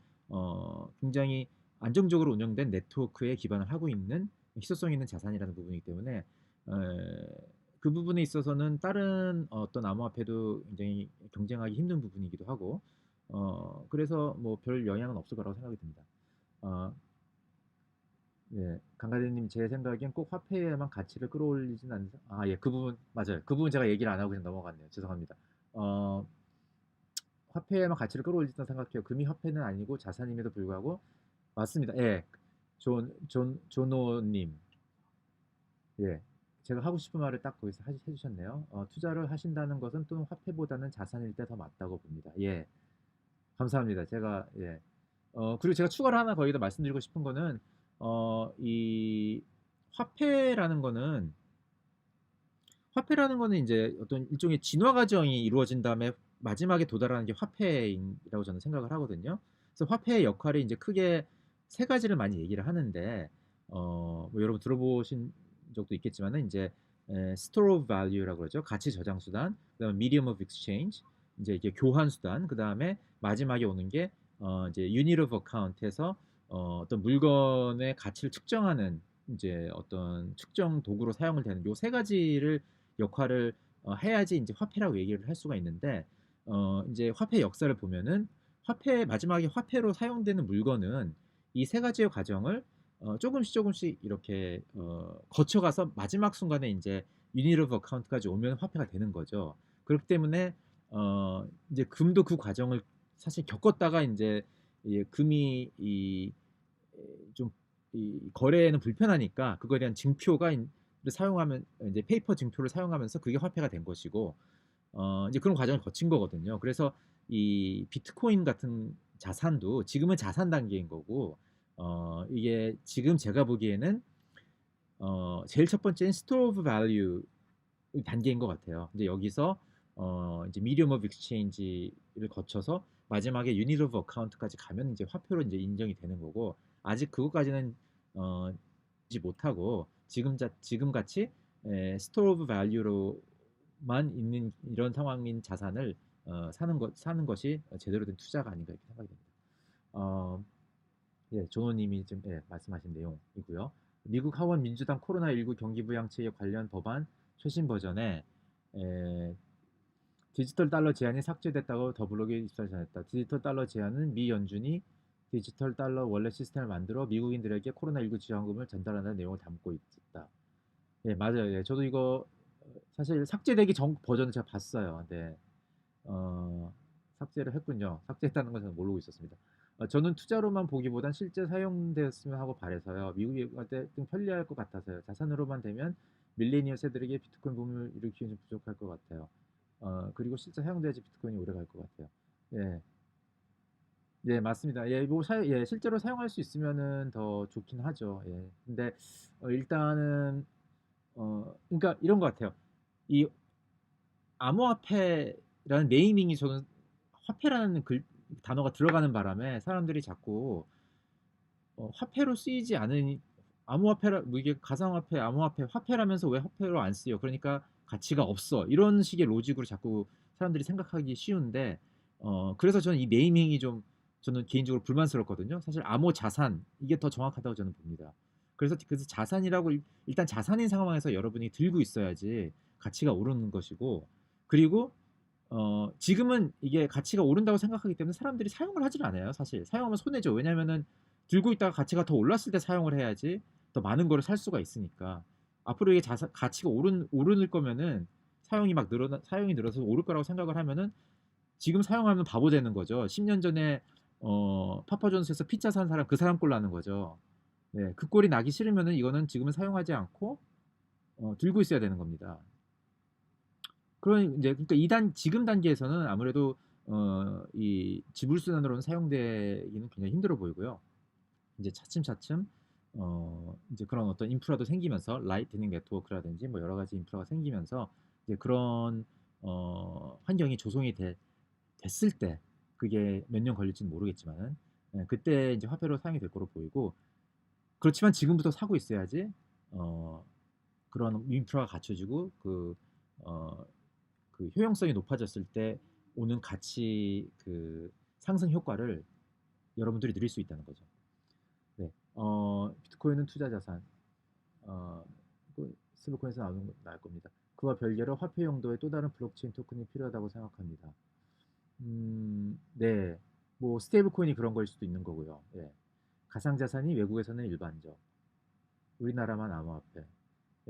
굉장히 안정적으로 운영된 네트워크에 기반을 하고 있는 희소성 있는 자산이라는 부분이기 때문에 에, 그 부분에 있어서는 다른 어떤 암호화폐도 굉장히 경쟁하기 힘든 부분이기도 하고, 그래서 뭐 별 영향은 없을 거라고 생각이 듭니다. 어, 예, 강가대님 제 생각엔 꼭 화폐에만 가치를 끌어올리진 않는 예, 그 부분 맞아요. 그 부분 제가 얘기를 안 하고 그냥 넘어갔네요. 죄송합니다. 어, 화폐에만 가치를 끌어올린다고 생각해요. 금이 화폐는 아니고 자산임에도 불구하고 맞습니다. 예, 조노님, 예, 제가 하고 싶은 말을 딱 거기서 해주셨네요. 투자를 하신다는 것은 또는 화폐보다는 자산일 때 더 맞다고 봅니다. 예, 감사합니다. 제가 예, 그리고 제가 추가로 하나 거기다 말씀드리고 싶은 거는 이 화폐라는 거는 화폐라는 거는 이제 어떤 일종의 진화 과정이 이루어진 다음에 마지막에 도달하는 게 화폐라고 저는 생각을 하거든요. 그래서 화폐의 역할이 이제 크게 세 가지를 많이 얘기를 하는데 뭐 여러분 들어보신 적도 있겠지만은 이제 store of value라고 그러죠. 가치 저장 수단, 그다음에 medium of exchange, 이제 이게 교환 수단, 그다음에 마지막에 오는 게 이제 unit of account에서 어떤 물건의 가치를 측정하는 이제 어떤 측정 도구로 사용을 되는 요 세 가지를 역할을 해야지 이제 화폐라고 얘기를 할 수가 있는데 이제 화폐 역사를 보면은 화폐 마지막에 화폐로 사용되는 물건은 이 세 가지의 과정을 조금씩 조금씩 이렇게 거쳐가서 마지막 순간에 이제 유닛 오브 어카운트까지 오면 화폐가 되는 거죠. 그렇기 때문에 이제 금도 그 과정을 사실 겪었다가 이제 이 금이 좀 거래에는 불편하니까 그거에 대한 증표가 사용하면 이제 페이퍼 증표를 사용하면서 그게 화폐가 된 것이고 이제 그런 과정을 거친 거거든요. 그래서 이 비트코인 같은 자산도 지금은 자산 단계인 거고 이게 지금 제가 보기에는 제일 첫 번째는 스토어 오브 밸류 단계인 것 같아요. 이제 여기서 이제 미디엄 오브 익스체인지를 거쳐서 마지막에 유닛 오브 어카운트까지 가면 이제 화폐로 이제 인정이 되는 거고 아직 그것까지는 어, 지 못하고 지금 같이 스토어 오브 밸류로만 있는 이런 상황인 자산을 사는 것이 제대로 된 투자가 아닌가 이렇게 생각이 됩니다. 어, 예, 조노님이 지금 예, 말씀하신 내용이고요. 미국 하원 민주당 코로나19 경기 부양책에 관련 법안 최신 버전에 에, 디지털 달러 제한이 삭제됐다고 더블로그에 입사 전했다. 디지털 달러 제한은 미 연준이 디지털 달러 원래 시스템을 만들어 미국인들에게 코로나19 지원금을 전달하는 내용을 담고 있다. 예, 맞아요. 예, 저도 이거 사실 삭제되기 전 버전을 제가 봤어요. 네. 어, 삭제를 했군요. 삭제했다는 건 저는 모르고 있었습니다. 저는 투자로만 보기보단 실제 사용되었으면 하고 바래서요. 미국이 갈때 좀 편리할 것 같아서요. 자산으로만 되면 밀레니얼 세들에게 비트코인 붐을 일으키기는 좀 부족할 것 같아요. 그리고 실제 사용돼야지 비트코인이 오래 갈 것 같아요. 예, 예, 맞습니다. 예, 예, 실제로 사용할 수 있으면은 더 좋긴 하죠. 예, 근데 일단은 그러니까 이런 것 같아요. 이 암호화폐라는 네이밍이 저는 화폐라는 단어가 들어가는 바람에 사람들이 자꾸 화폐로 쓰이지 않은 암호화폐라 뭐 이게 가상화폐, 암호화폐, 화폐라면서 왜 화폐로 안 쓰여? 그러니까 가치가 없어. 이런 식의 로직으로 자꾸 사람들이 생각하기 쉬운데 그래서 저는 이 네이밍이 좀 저는 개인적으로 불만스럽거든요. 사실 암호 자산 이게 더 정확하다고 저는 봅니다. 그래서 자산이라고 일단 자산인 상황에서 여러분이 들고 있어야지 가치가 오르는 것이고 그리고 지금은 이게 가치가 오른다고 생각하기 때문에 사람들이 사용을 하질 않아요. 사실 사용하면 손해죠. 왜냐면은 들고 있다가 가치가 더 올랐을 때 사용을 해야지 더 많은 거를 살 수가 있으니까 앞으로 이게 가치가 오를 거면은 사용이 늘어서 오를 거라고 생각을 하면은 지금 사용하면 바보 되는 거죠. 10년 전에 파파존스에서 피자 산 사람 그 사람 꼴 나는 거죠. 네, 그 꼴이 나기 싫으면은 이거는 지금은 사용하지 않고 들고 있어야 되는 겁니다. 그런 이제 그러니까 이단 지금 단계에서는 아무래도 이 지불 수단으로는 사용되기는 굉장히 힘들어 보이고요. 이제 차츰차츰 이제 그런 어떤 인프라도 생기면서 라이트닝 네트워크라든지 뭐 여러 가지 인프라가 생기면서 이제 그런 환경이 됐을 때 그게 몇 년 걸릴지는 모르겠지만은 그때 이제 화폐로 사용이 될 거로 보이고 그렇지만 지금부터 사고 있어야지 어, 그런 인프라가 갖춰지고 어, 그 효용성이 높아졌을 때 오는 가치 상승 효과를 여러분들이 누릴 수 있다는 거죠. 네. 비트코인은 투자 자산. 어, 스테이블코인에서 나올 겁니다. 그와 별개로 화폐 용도의 또 다른 블록체인 토큰이 필요하다고 생각합니다. 네. 뭐 스테이블코인이 그런 걸 수도 있는 거고요. 예. 가상자산이 외국에서는 일반적. 우리나라만 암호화폐.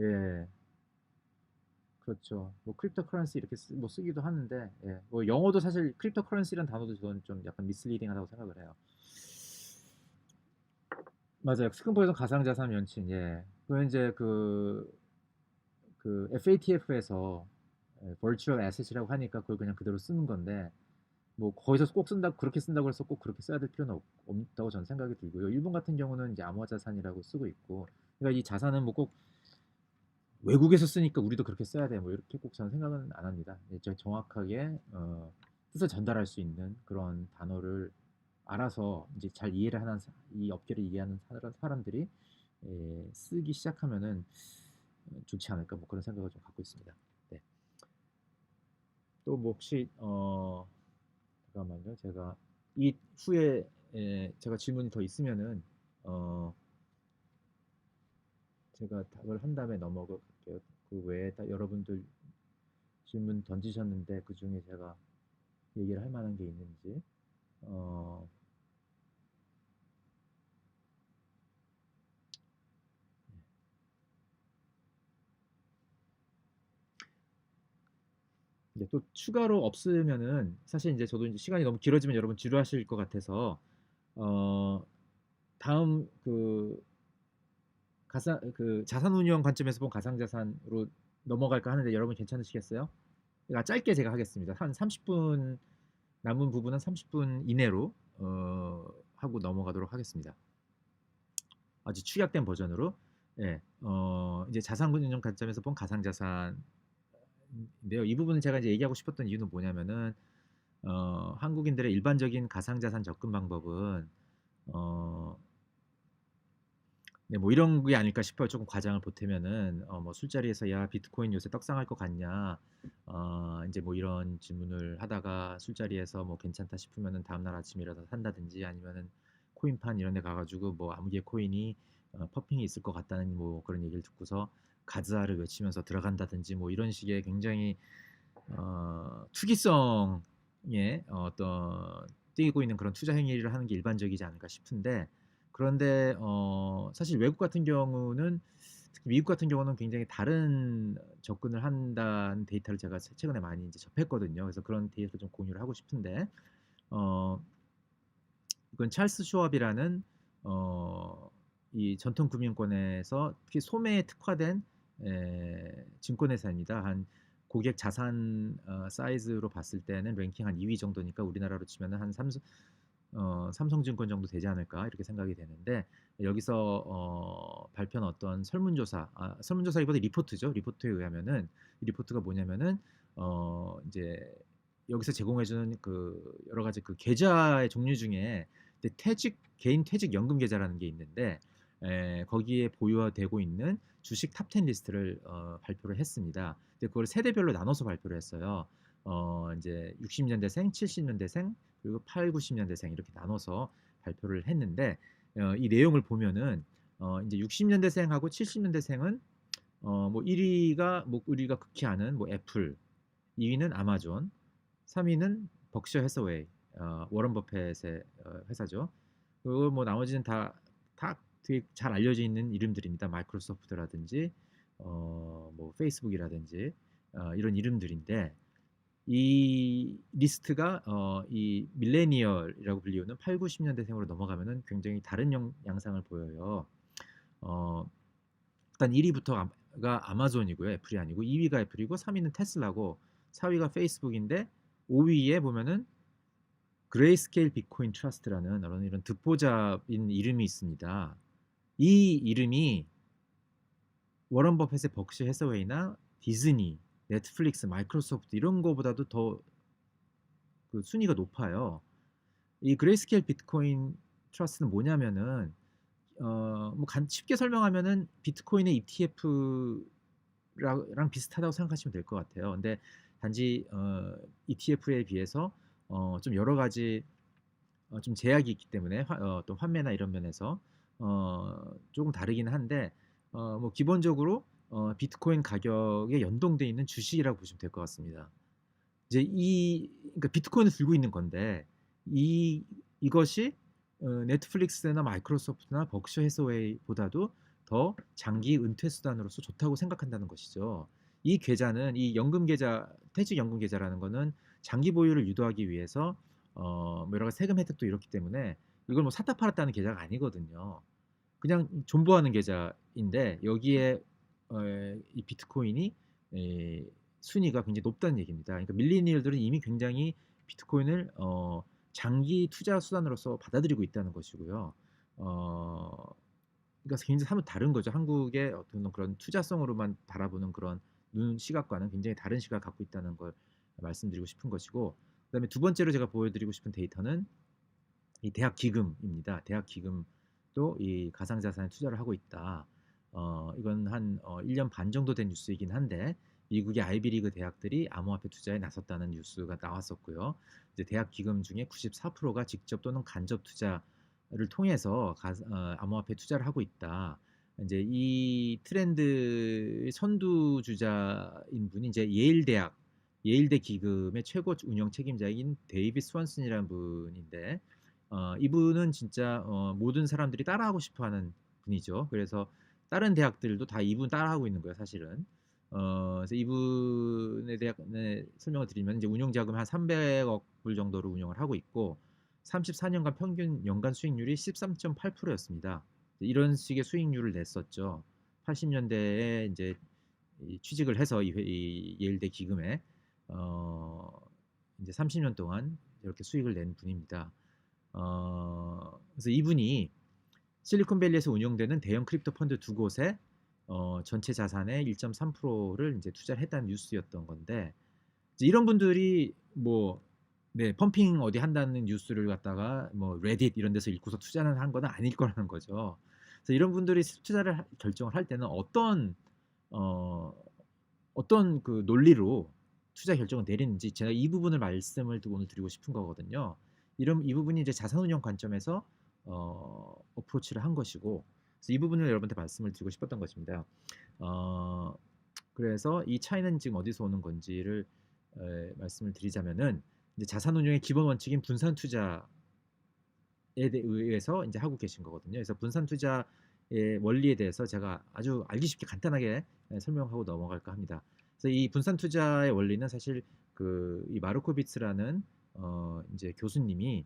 예. 그렇죠. 뭐 크립토커런시 이렇게 뭐 쓰기도 하는데, 예. 뭐 영어도 사실 크립토커런시라는 단어도 저는 좀 약간 미스리딩하다고 생각을 해요. 맞아요. 스승법에서 가상자산 면책. 예. 그 이제 그 FATF에서 Virtual Asset이라고 하니까 그걸 그냥 그대로 쓰는 건데, 뭐 거기서 꼭 쓴다 그렇게 쓴다고 해서 꼭 그렇게 써야 될 필요는 없다고 저는 생각이 들고요. 일본 같은 경우는 이제 암호자산이라고 쓰고 있고, 그러니까 이 자산은 뭐 꼭 외국에서 쓰니까 우리도 그렇게 써야 돼. 뭐 이렇게 꼭 저는 생각은 안 합니다. 정확하게 뜻을 전달할 수 있는 그런 단어를 알아서 이제 잘 이해를 하는 이 업계를 이해하는 사람들이 쓰기 시작하면은 좋지 않을까 뭐 그런 생각을 좀 갖고 있습니다. 네. 또 뭐 혹시 잠깐만요. 제가 이 후에 제가 질문이 더 있으면은 어 제가 답을 한 다음에 넘어가 갈게요. 그 외에 여러분들 질문 던지셨는데 그 중에 제가 얘기를 할 만한 게 있는지 어 이제 또 추가로 없으면은 사실 이제 저도 이제 시간이 너무 길어지면 여러분 지루하실 것 같아서 어 다음 그 자산운용 관점에서 본 가상자산으로 넘어갈까 하는데 여러분 괜찮으시겠어요? 그러니까 짧게 제가 하겠습니다. 한 30분 남은 부분은 30분 이내로 하고 넘어가도록 하겠습니다. 아주 축약된 버전으로. 예. 이제 자산운용 관점에서 본 가상자산인데요. 이 부분을 제가 이제 얘기하고 싶었던 이유는 뭐냐면은 한국인들의 일반적인 가상자산 접근 방법은 어 네, 뭐 이런 게 아닐까 싶어요. 조금 과장을 보태면은 뭐 술자리에서 야 비트코인 요새 떡상할 것 같냐, 이제 뭐 이런 질문을 하다가 술자리에서 뭐 괜찮다 싶으면은 다음날 아침에 일어나서 산다든지 아니면은 코인판 이런 데 가가지고 뭐 아무개 코인이 퍼핑이 있을 것 같다는 뭐 그런 얘기를 듣고서 가즈아를 외치면서 들어간다든지 뭐 이런 식의 굉장히 투기성에 어떤 띄고 있는 그런 투자 행위를 하는 게 일반적이지 않을까 싶은데 그런데 사실 외국 같은 경우는 특히 미국 같은 경우는 굉장히 다른 접근을 한다는 데이터를 제가 최근에 많이 이제 접했거든요. 그래서 그런 데이터를 좀 공유를 하고 싶은데 어, 이건 찰스 슈왑이라는 어, 이 전통 금융권에서 특히 소매에 특화된 증권회사입니다. 한 고객 자산 사이즈로 봤을 때는 랭킹 한 2위 정도니까 우리나라로 치면은 한 삼성증권 정도 되지 않을까 이렇게 생각이 되는데 여기서 발표한 어떤 설문조사, 설문조사기보다 리포트죠. 리포트에 의하면은 이 리포트가 뭐냐면은 이제 여기서 제공해주는 그 여러 가지 그 계좌의 종류 중에 개인 퇴직 연금 계좌라는 게 있는데 거기에 보유되고 있는 주식 탑 10 리스트를 발표를 했습니다. 근데 그걸 세대별로 나눠서 발표를 했어요. 이제 60년대생, 70년대생, 그리고 8, 90년대생 이렇게 나눠서 발표를 했는데 이 내용을 보면은 이제 60년대생하고 70년대생은 뭐 1위가 뭐 우리가 극히 아는 뭐 애플, 2위는 아마존, 3위는 벅셔 해서웨이, 워런 버핏의 회사죠. 그리고 뭐 나머지는 다 되게 잘 알려져 있는 이름들입니다. 마이크로소프트라든지 뭐 페이스북이라든지 이런 이름들인데 이 리스트가 이 밀레니얼이라고 불리우는 8, 90년대생으로 넘어가면은 굉장히 다른 양상을 보여요. 어, 일단 1위부터가 아마존이고요. 애플이 아니고 2위가 애플이고 3위는 테슬라고 4위가 페이스북인데 5위에 보면은 그레이스케일 비트코인 트러스트라는 이런 듣보잡인 이름이 있습니다. 이 이름이 워런 버핏의 벅시 해서웨이나 디즈니, 넷플릭스, 마이크로소프트 이런 거보다도 더 그 순위가 높아요. 이 그레이스케일 비트코인 트러스트는 뭐냐면은 뭐 쉽게 설명하면은 비트코인의 ETF랑 비슷하다고 생각하시면 될 것 같아요. 근데 단지 ETF에 비해서 좀 여러 가지 좀 제약이 있기 때문에 또 환매나 이런 면에서 조금 다르긴 한데 뭐 기본적으로 비트코인 가격에 연동돼 있는 주식이라고 보시면 될 것 같습니다. 이제 그러니까 비트코인을 들고 있는 건데 이것이 넷플릭스나 마이크로소프트나 벅셔 해서웨이보다도 더 장기 은퇴 수단으로서 좋다고 생각한다는 것이죠. 이 계좌는 이 연금 계좌, 퇴직연금 계좌라는 거는 장기 보유를 유도하기 위해서 뭐 여러 가지 세금 혜택도 이렇기 때문에 이걸 뭐 샀다 팔았다는 계좌가 아니거든요. 그냥 존버하는 계좌인데 여기에 이 비트코인이 순위가 굉장히 높다는 얘기입니다. 그러니까 밀레니얼들은 이미 굉장히 비트코인을 장기 투자 수단으로서 받아들이고 있다는 것이고요. 어 그러니까 굉장히 사뭇 다른 거죠. 한국의 어떤 그런 투자성으로만 바라보는 그런 눈 시각과는 굉장히 다른 시각을 갖고 있다는 걸 말씀드리고 싶은 것이고, 그다음에 두 번째로 제가 보여드리고 싶은 데이터는 이 대학 기금입니다. 대학 기금도 이 가상자산에 투자를 하고 있다. 이건 한 1년 반 정도 된 뉴스이긴 한데 미국의 아이비리그 대학들이 암호화폐 투자에 나섰다는 뉴스가 나왔었고요. 이제 대학 기금 중에 94%가 직접 또는 간접 투자를 통해서 암호화폐 투자를 하고 있다. 이제 이 트렌드 선두주자인 분이 이제 예일대 기금의 최고 운영 책임자인 데이빗 스완슨이라는 분인데 이분은 진짜 모든 사람들이 따라하고 싶어하는 분이죠. 그래서 다른 대학들도 다 이분 따라하고 있는 거예요, 사실은. 그래서 이분에 대한 설명을 드리면 이제 운용 자금 한 300억 불 정도로 운영을 하고 있고 34년간 평균 연간 수익률이 13.8%였습니다. 이런 식의 수익률을 냈었죠. 80년대에 이제 취직을 해서 이 예일대 기금에 어, 이제 30년 동안 이렇게 수익을 낸 분입니다. 그래서 이분이 실리콘밸리에서 운영되는 대형 크립토 펀드 두 곳에 전체 자산의 1.3%를 이제 투자를 했다는 뉴스였던 건데 이제 이런 분들이 뭐 네, 펌핑 어디 한다는 뉴스를 갖다가 뭐 레딧 이런 데서 읽고서 투자는 한 건 아닐 거라는 거죠. 그래서 이런 분들이 투자를 결정을 할 때는 어, 어떤 그 논리로 투자 결정을 내리는지 제가 이 부분을 말씀을 오늘 드리고 싶은 거거든요. 이 부분이 이제 자산운용 관점에서 어프로치를 한 것이고, 그래서 이 부분을 여러분한테 말씀을 드리고 싶었던 것입니다. 어, 그래서 이 차이는 지금 어디서 오는 건지를 말씀을 드리자면은 이제 자산운용의 기본 원칙인 분산 투자에 의해서 이제 하고 계신 거거든요. 그래서 분산 투자의 원리에 대해서 제가 아주 알기 쉽게 간단하게 설명하고 넘어갈까 합니다. 그래서 이 분산 투자의 원리는 사실 이 마르코비츠라는 이제 교수님이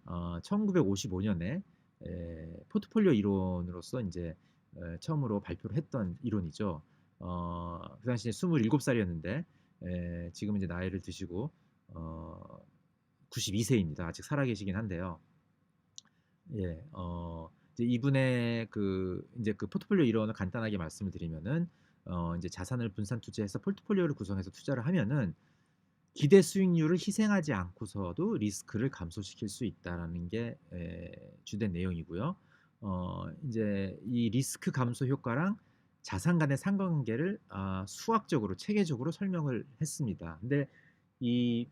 1955년에 포트폴리오 이론으로서 이제 처음으로 발표를 했던 이론이죠. 그 당시에 27살이었는데 지금 이제 나이를 드시고 92세입니다. 아직 살아계시긴 한데요. 예, 이제 이분의 이제 그 포트폴리오 이론을 간단하게 말씀을 드리면은 이제 자산을 분산 투자해서 포트폴리오를 구성해서 투자를 하면은 기대 수익률을 희생하지 않고서도 리스크를 감소시킬 수 있다라는 게 주된 내용이고요. 이제 이 리스크 감소 효과랑 자산 간의 상관관계를 수학적으로 체계적으로 설명을 했습니다. 근데 이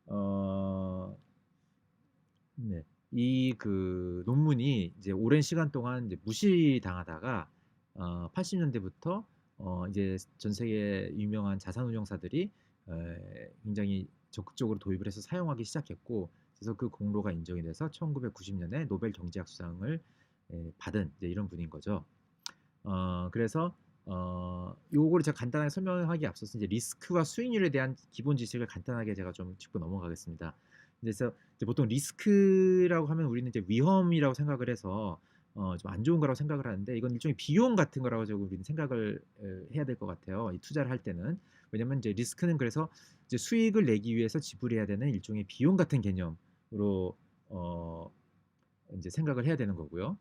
어, 네. 이 논문이 이제 오랜 시간 동안 이제 무시당하다가 80년대부터 이제 전 세계 유명한 자산운용사들이 굉장히 적극적으로 도입을 해서 사용하기 시작했고, 그래서 그 공로가 인정이 돼서 1990년에 노벨 경제학 수상을 받은 이제 이런 분인 거죠. 그래서 요거를 제가 간단하게 설명하기에 앞서서 이제 리스크와 수익률에 대한 기본 지식을 간단하게 제가 좀 짚고 넘어가겠습니다. 그래서 이제 보통 리스크라고 하면 우리는 이제 위험이라고 생각을 해서 좀 안 좋은 거라고 생각을 하는데 이건 일종의 비용 같은 거라고 좀 우리는 생각을 해야 될 것 같아요. 이 투자를 할 때는. 왜냐면 이제 리스크는 그래서 이제 수익을 내기 위해서 지불해야 되는 일종의 비용 같은 개념으로 어 이제 생각을 해야 되는 거고요.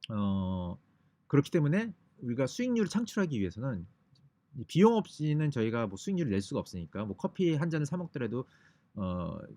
어 그렇기 때문에 우리가 수익률을 창출하기 위해서는 비용 없이는 저희가 뭐 수익률을 낼 수가 없으니까 뭐 커피 한 잔을 사 먹더라도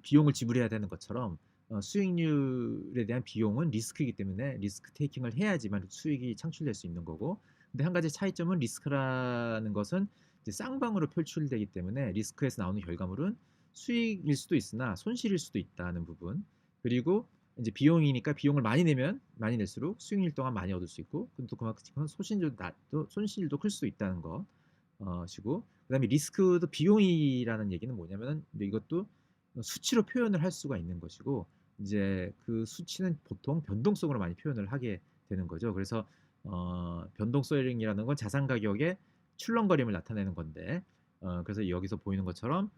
비용을 지불해야 되는 것처럼 수익률에 대한 비용은 리스크이기 때문에 리스크 테이킹을 해야지만 수익이 창출될 수 있는 거고, 근데 한 가지 차이점은 리스크라는 것은 이제 쌍방으로 표출되기 때문에 리스크에서 나오는 결과물은 수익일 수도 있으나 손실일 수도 있다는 부분, 그리고 이제 비용이니까 비용을 많이 내면 많이 낼수록 수익률 동안 많이 얻을 수 있고, 또 그만큼 손실도 클 수 있다는 것이고, 그다음에 리스크도 비용이라는 얘기는 뭐냐면은 이것도 수치로 표현을 할 수가 있는 것이고, 이제 그 수치는 보통 변동성으로 많이 표현을 하게 되는 거죠. 그래서 변동성이라는 건 자산 가격의 출렁거림을 나타내는 건데 그래서 여기서 보이는 것처럼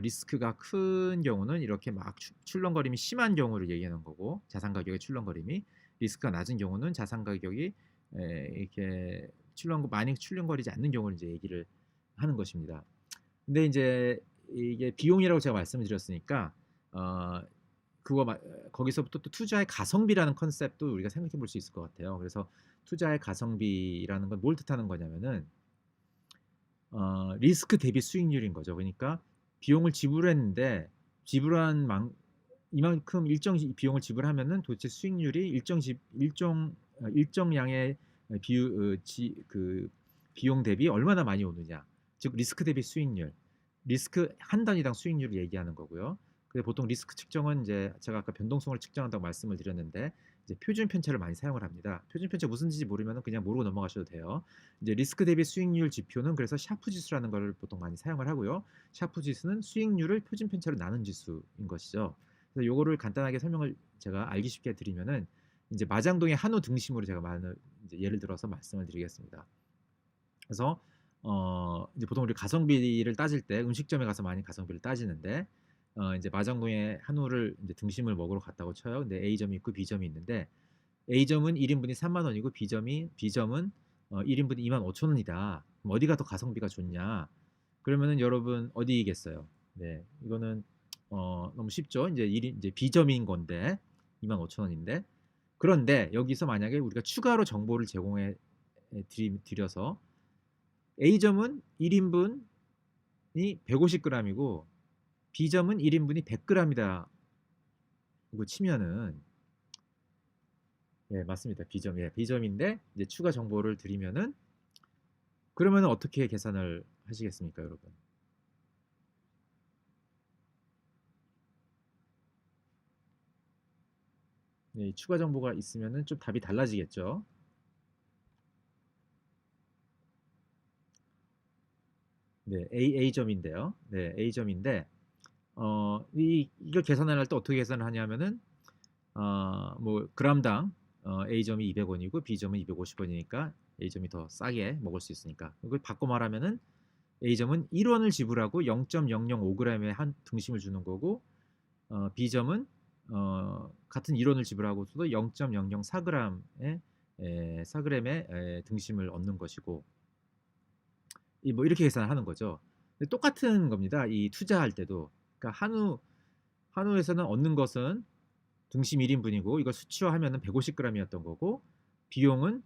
리스크가 큰 경우는 이렇게 막 출렁거림이 심한 경우를 얘기하는 거고 자산 가격의 출렁거림이 리스크가 낮은 경우는 자산 가격이 이렇게 많이 출렁거리지 않는 경우를 이제 얘기를 하는 것입니다. 근데 이제 이게 비용이라고 제가 말씀을 드렸으니까 어 그거 거기서부터 또 투자의 가성비라는 컨셉도 우리가 생각해 볼 수 있을 것 같아요. 그래서 투자의 가성비라는 건 뭘 뜻하는 거냐면은 리스크 대비 수익률인 거죠. 그러니까 비용을 지불했는데 지불한 이만큼 일정 비용을 지불하면은 도대체 수익률이 일정량의 그 비용 대비 얼마나 많이 오느냐. 즉 리스크 대비 수익률, 리스크 한 단위당 수익률을 얘기하는 거고요. 근데 보통 리스크 측정은 이제 제가 아까 변동성을 측정한다고 말씀을 드렸는데 이제 표준 편차를 많이 사용을 합니다. 표준 편차 무슨 뜻인지 모르면 그냥 모르고 넘어가셔도 돼요. 이제 리스크 대비 수익률 지표는 그래서 샤프 지수라는 것을 보통 많이 사용을 하고요. 샤프 지수는 수익률을 표준 편차로 나눈 지수인 것이죠. 그래서 요거를 간단하게 설명을 제가 알기 쉽게 드리면은 이제 마장동의 한우 등심으로 제가 이제 예를 들어서 말씀을 드리겠습니다. 그래서 이제 보통 우리 가성비를 따질 때 음식점에 가서 많이 가성비를 따지는데 이제 마장동에 한우를 이제 등심을 먹으러 갔다고 쳐요. 근데 A점이 있고 B점이 있는데 A점은 1인분이 3만 원이고 B점은 1인분이 2만 5천 원이다. 그럼 어디가 더 가성비가 좋냐? 그러면은 여러분 어디겠어요? 네, 이거는 너무 쉽죠. 이제 B점인 건데 2만 5천 원인데 그런데 여기서 만약에 우리가 추가로 정보를 제공해 드려서 A점은 1인분이 150g이고 B점은 1인분이 100g이다. 이거 치면은 예, 맞습니다. B점. 예, B점인데 이제 추가 정보를 드리면은 그러면은 어떻게 계산을 하시겠습니까, 여러분? 네, 추가 정보가 있으면은 좀 답이 달라지겠죠. 네, A점인데요. 네, A점인데 이걸 계산을 할 때 어떻게 계산을 하냐면은 뭐 그람당 A점이 200원이고 B점은 250원이니까 A점이 더 싸게 먹을 수 있으니까 이걸 바꿔 말하면은 A점은 1원을 지불하고 0.005g의 한 등심을 주는 거고 B점은 같은 1원을 지불하고서도 0.004g의 4g의 등심을 얻는 것이고 뭐 이렇게 계산을 하는 거죠. 똑같은 겁니다. 이 투자할 때도 그러니까 한우에서는 얻는 것은 등심 1인분이고 이걸 수치화하면은 150g이었던 거고 비용은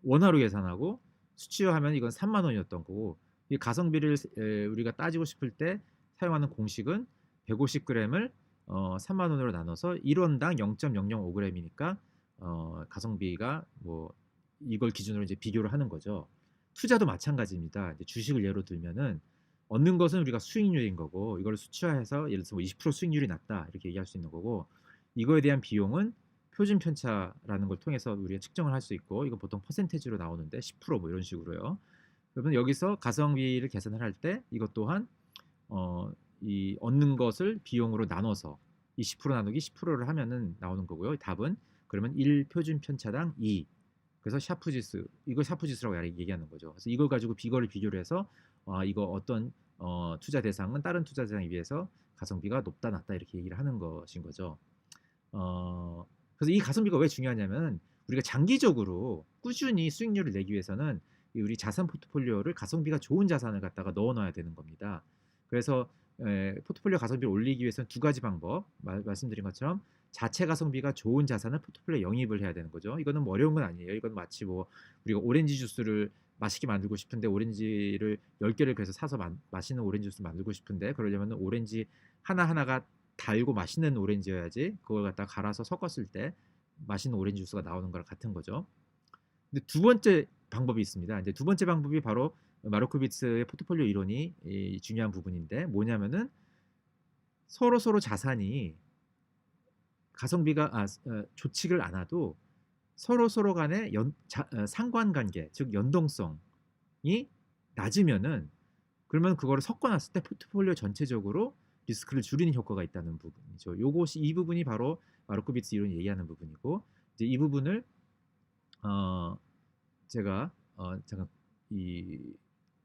원화로 계산하고 수치화하면 이건 3만 원이었던 거고 이 가성비를 우리가 따지고 싶을 때 사용하는 공식은 150g을 3만 원으로 나눠서 1원당 0.005g이니까 가성비가 뭐 이걸 기준으로 이제 비교를 하는 거죠. 투자도 마찬가지입니다. 이제 주식을 예로 들면은 얻는 것은 우리가 수익률인 거고 이걸 수치화해서 예를 들어서 뭐 20% 수익률이 났다 이렇게 얘기할 수 있는 거고 이거에 대한 비용은 표준 편차라는 걸 통해서 우리가 측정을 할 수 있고 이거 보통 퍼센테이지로 나오는데 10%뭐 이런 식으로요. 그러면 여기서 가성비를 계산을 할 때 이것 또한 이 얻는 것을 비용으로 나눠서 20% 나누기 10%를 하면은 나오는 거고요. 답은 그러면 1 표준 편차당 2. 그래서 샤프 지수 이걸 샤프 지수라고 얘기하는 거죠. 그래서 이걸 가지고 이거를 비교를 해서 이거 어떤 투자 대상은 다른 투자 대상에 비해서 가성비가 높다 낮다 이렇게 얘기를 하는 것인 거죠. 그래서 이 가성비가 왜 중요하냐면 우리가 장기적으로 꾸준히 수익률을 내기 위해서는 우리 자산 포트폴리오를 가성비가 좋은 자산을 갖다가 넣어 놔야 되는 겁니다. 그래서 포트폴리오 가성비를 올리기 위해서는 두 가지 방법 말씀드린 것처럼 자체 가성비가 좋은 자산을 포트폴리오에 영입을 해야 되는 거죠. 이거는 뭐 어려운 건 아니에요. 이건 마치 뭐 우리가 오렌지 주스를 맛있게 만들고 싶은데 오렌지를 10개를 그래서 사서 맛있는 오렌지 주스 만들고 싶은데 그러려면 오렌지 하나하나가 달고 맛있는 오렌지여야지 그걸 갖다 갈아서 섞었을 때 맛있는 오렌지 주스가 나오는 거랑 같은 거죠. 근데 두 번째 방법이 있습니다. 이제 두 번째 방법이 바로 마르코비츠의 포트폴리오 이론이 중요한 부분인데 뭐냐면은 서로 자산이 가성비가 좋지를 않아도 서로 간의 상관관계 즉 연동성이 낮으면은 그러면 그거를 섞어놨을 때 포트폴리오 전체적으로 리스크를 줄이는 효과가 있다는 부분이죠. 이 부분이 바로 마르코비츠 이론이 얘기하는 부분이고 이제 이 부분을 어, 제가 잠깐 이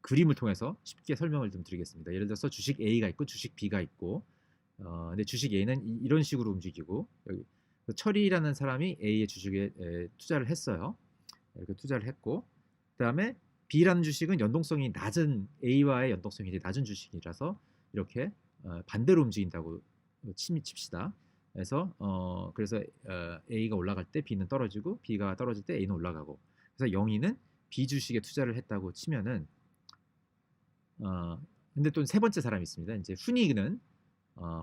그림을 통해서 쉽게 설명을 좀 드리겠습니다. 예를 들어서 주식 A가 있고 주식 B가 있고 근데 주식 A는 이런 식으로 움직이고 여기 철이라는 사람이 A의 주식에 투자를 했어요. 이렇게 투자를 했고 그다음에 B라는 주식은 연동성이 낮은 A와의 연동성이 이제 낮은 주식이라서 이렇게 반대로 움직인다고 칩시다. 그래서 A가 올라갈 때 B는 떨어지고 B가 떨어질 때 A는 올라가고 그래서 영희는 B 주식에 투자를 했다고 치면은 근데 또 세 번째 사람이 있습니다. 이제 훈이는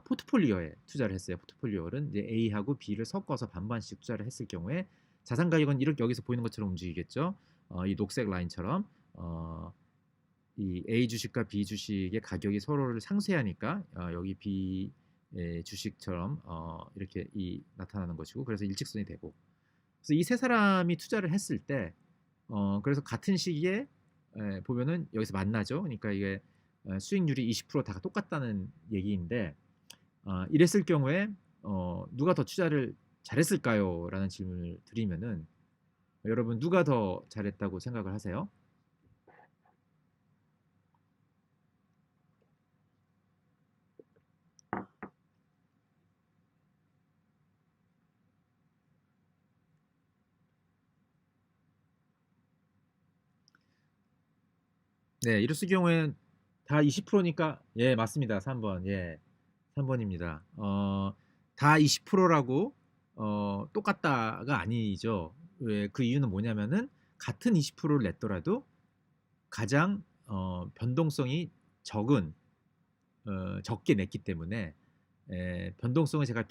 포트폴리오에 투자를 했어요. 포트폴리오는 이제 A하고 B를 섞어서 반반씩 투자를 했을 경우에 자산 가격은 이렇게 여기서 보이는 것처럼 움직이겠죠. 이 녹색 라인처럼 이 A 주식과 B 주식의 가격이 서로를 상쇄하니까 여기 B 주식처럼 이렇게 나타나는 것이고 그래서 일직선이 되고 그래서 이 세 사람이 투자를 했을 때 그래서 같은 시기에 보면은 여기서 만나죠. 그러니까 이게 수익률이 20%다 똑같다는 얘기인데 이랬을 경우에 누가 더 투자를 잘했을까요? 라는 질문을 드리면은 여러분 누가 더 잘했다고 생각을 하세요? 네, 이랬을 경우엔 다 20%니까 예, 맞습니다. 3번. 예. 3번입니다. 다 20%라고 똑같다가 아니죠. 왜 그 이유는 뭐냐면은 같은 20%를 냈더라도 가장 변동성이 적게 냈기 때문에 변동성을 제가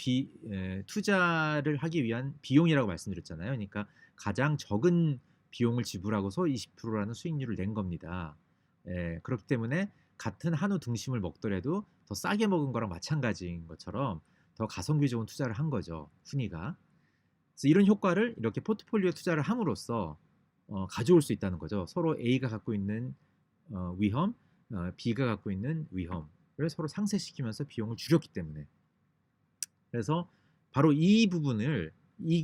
투자를 하기 위한 비용이라고 말씀드렸잖아요. 그러니까 가장 적은 비용을 지불하고서 20%라는 수익률을 낸 겁니다. 그렇기 때문에 같은 한우 등심을 먹더라도 더 싸게 먹은 거랑 마찬가지인 것처럼 더 가성비 좋은 투자를 한 거죠. 훈이가. 그래서 이런 효과를 이렇게 포트폴리오 투자를 함으로써 가져올 수 있다는 거죠. 서로 A가 갖고 있는 위험, B가 갖고 있는 위험을 서로 상쇄시키면서 비용을 줄였기 때문에. 그래서 바로 이 부분을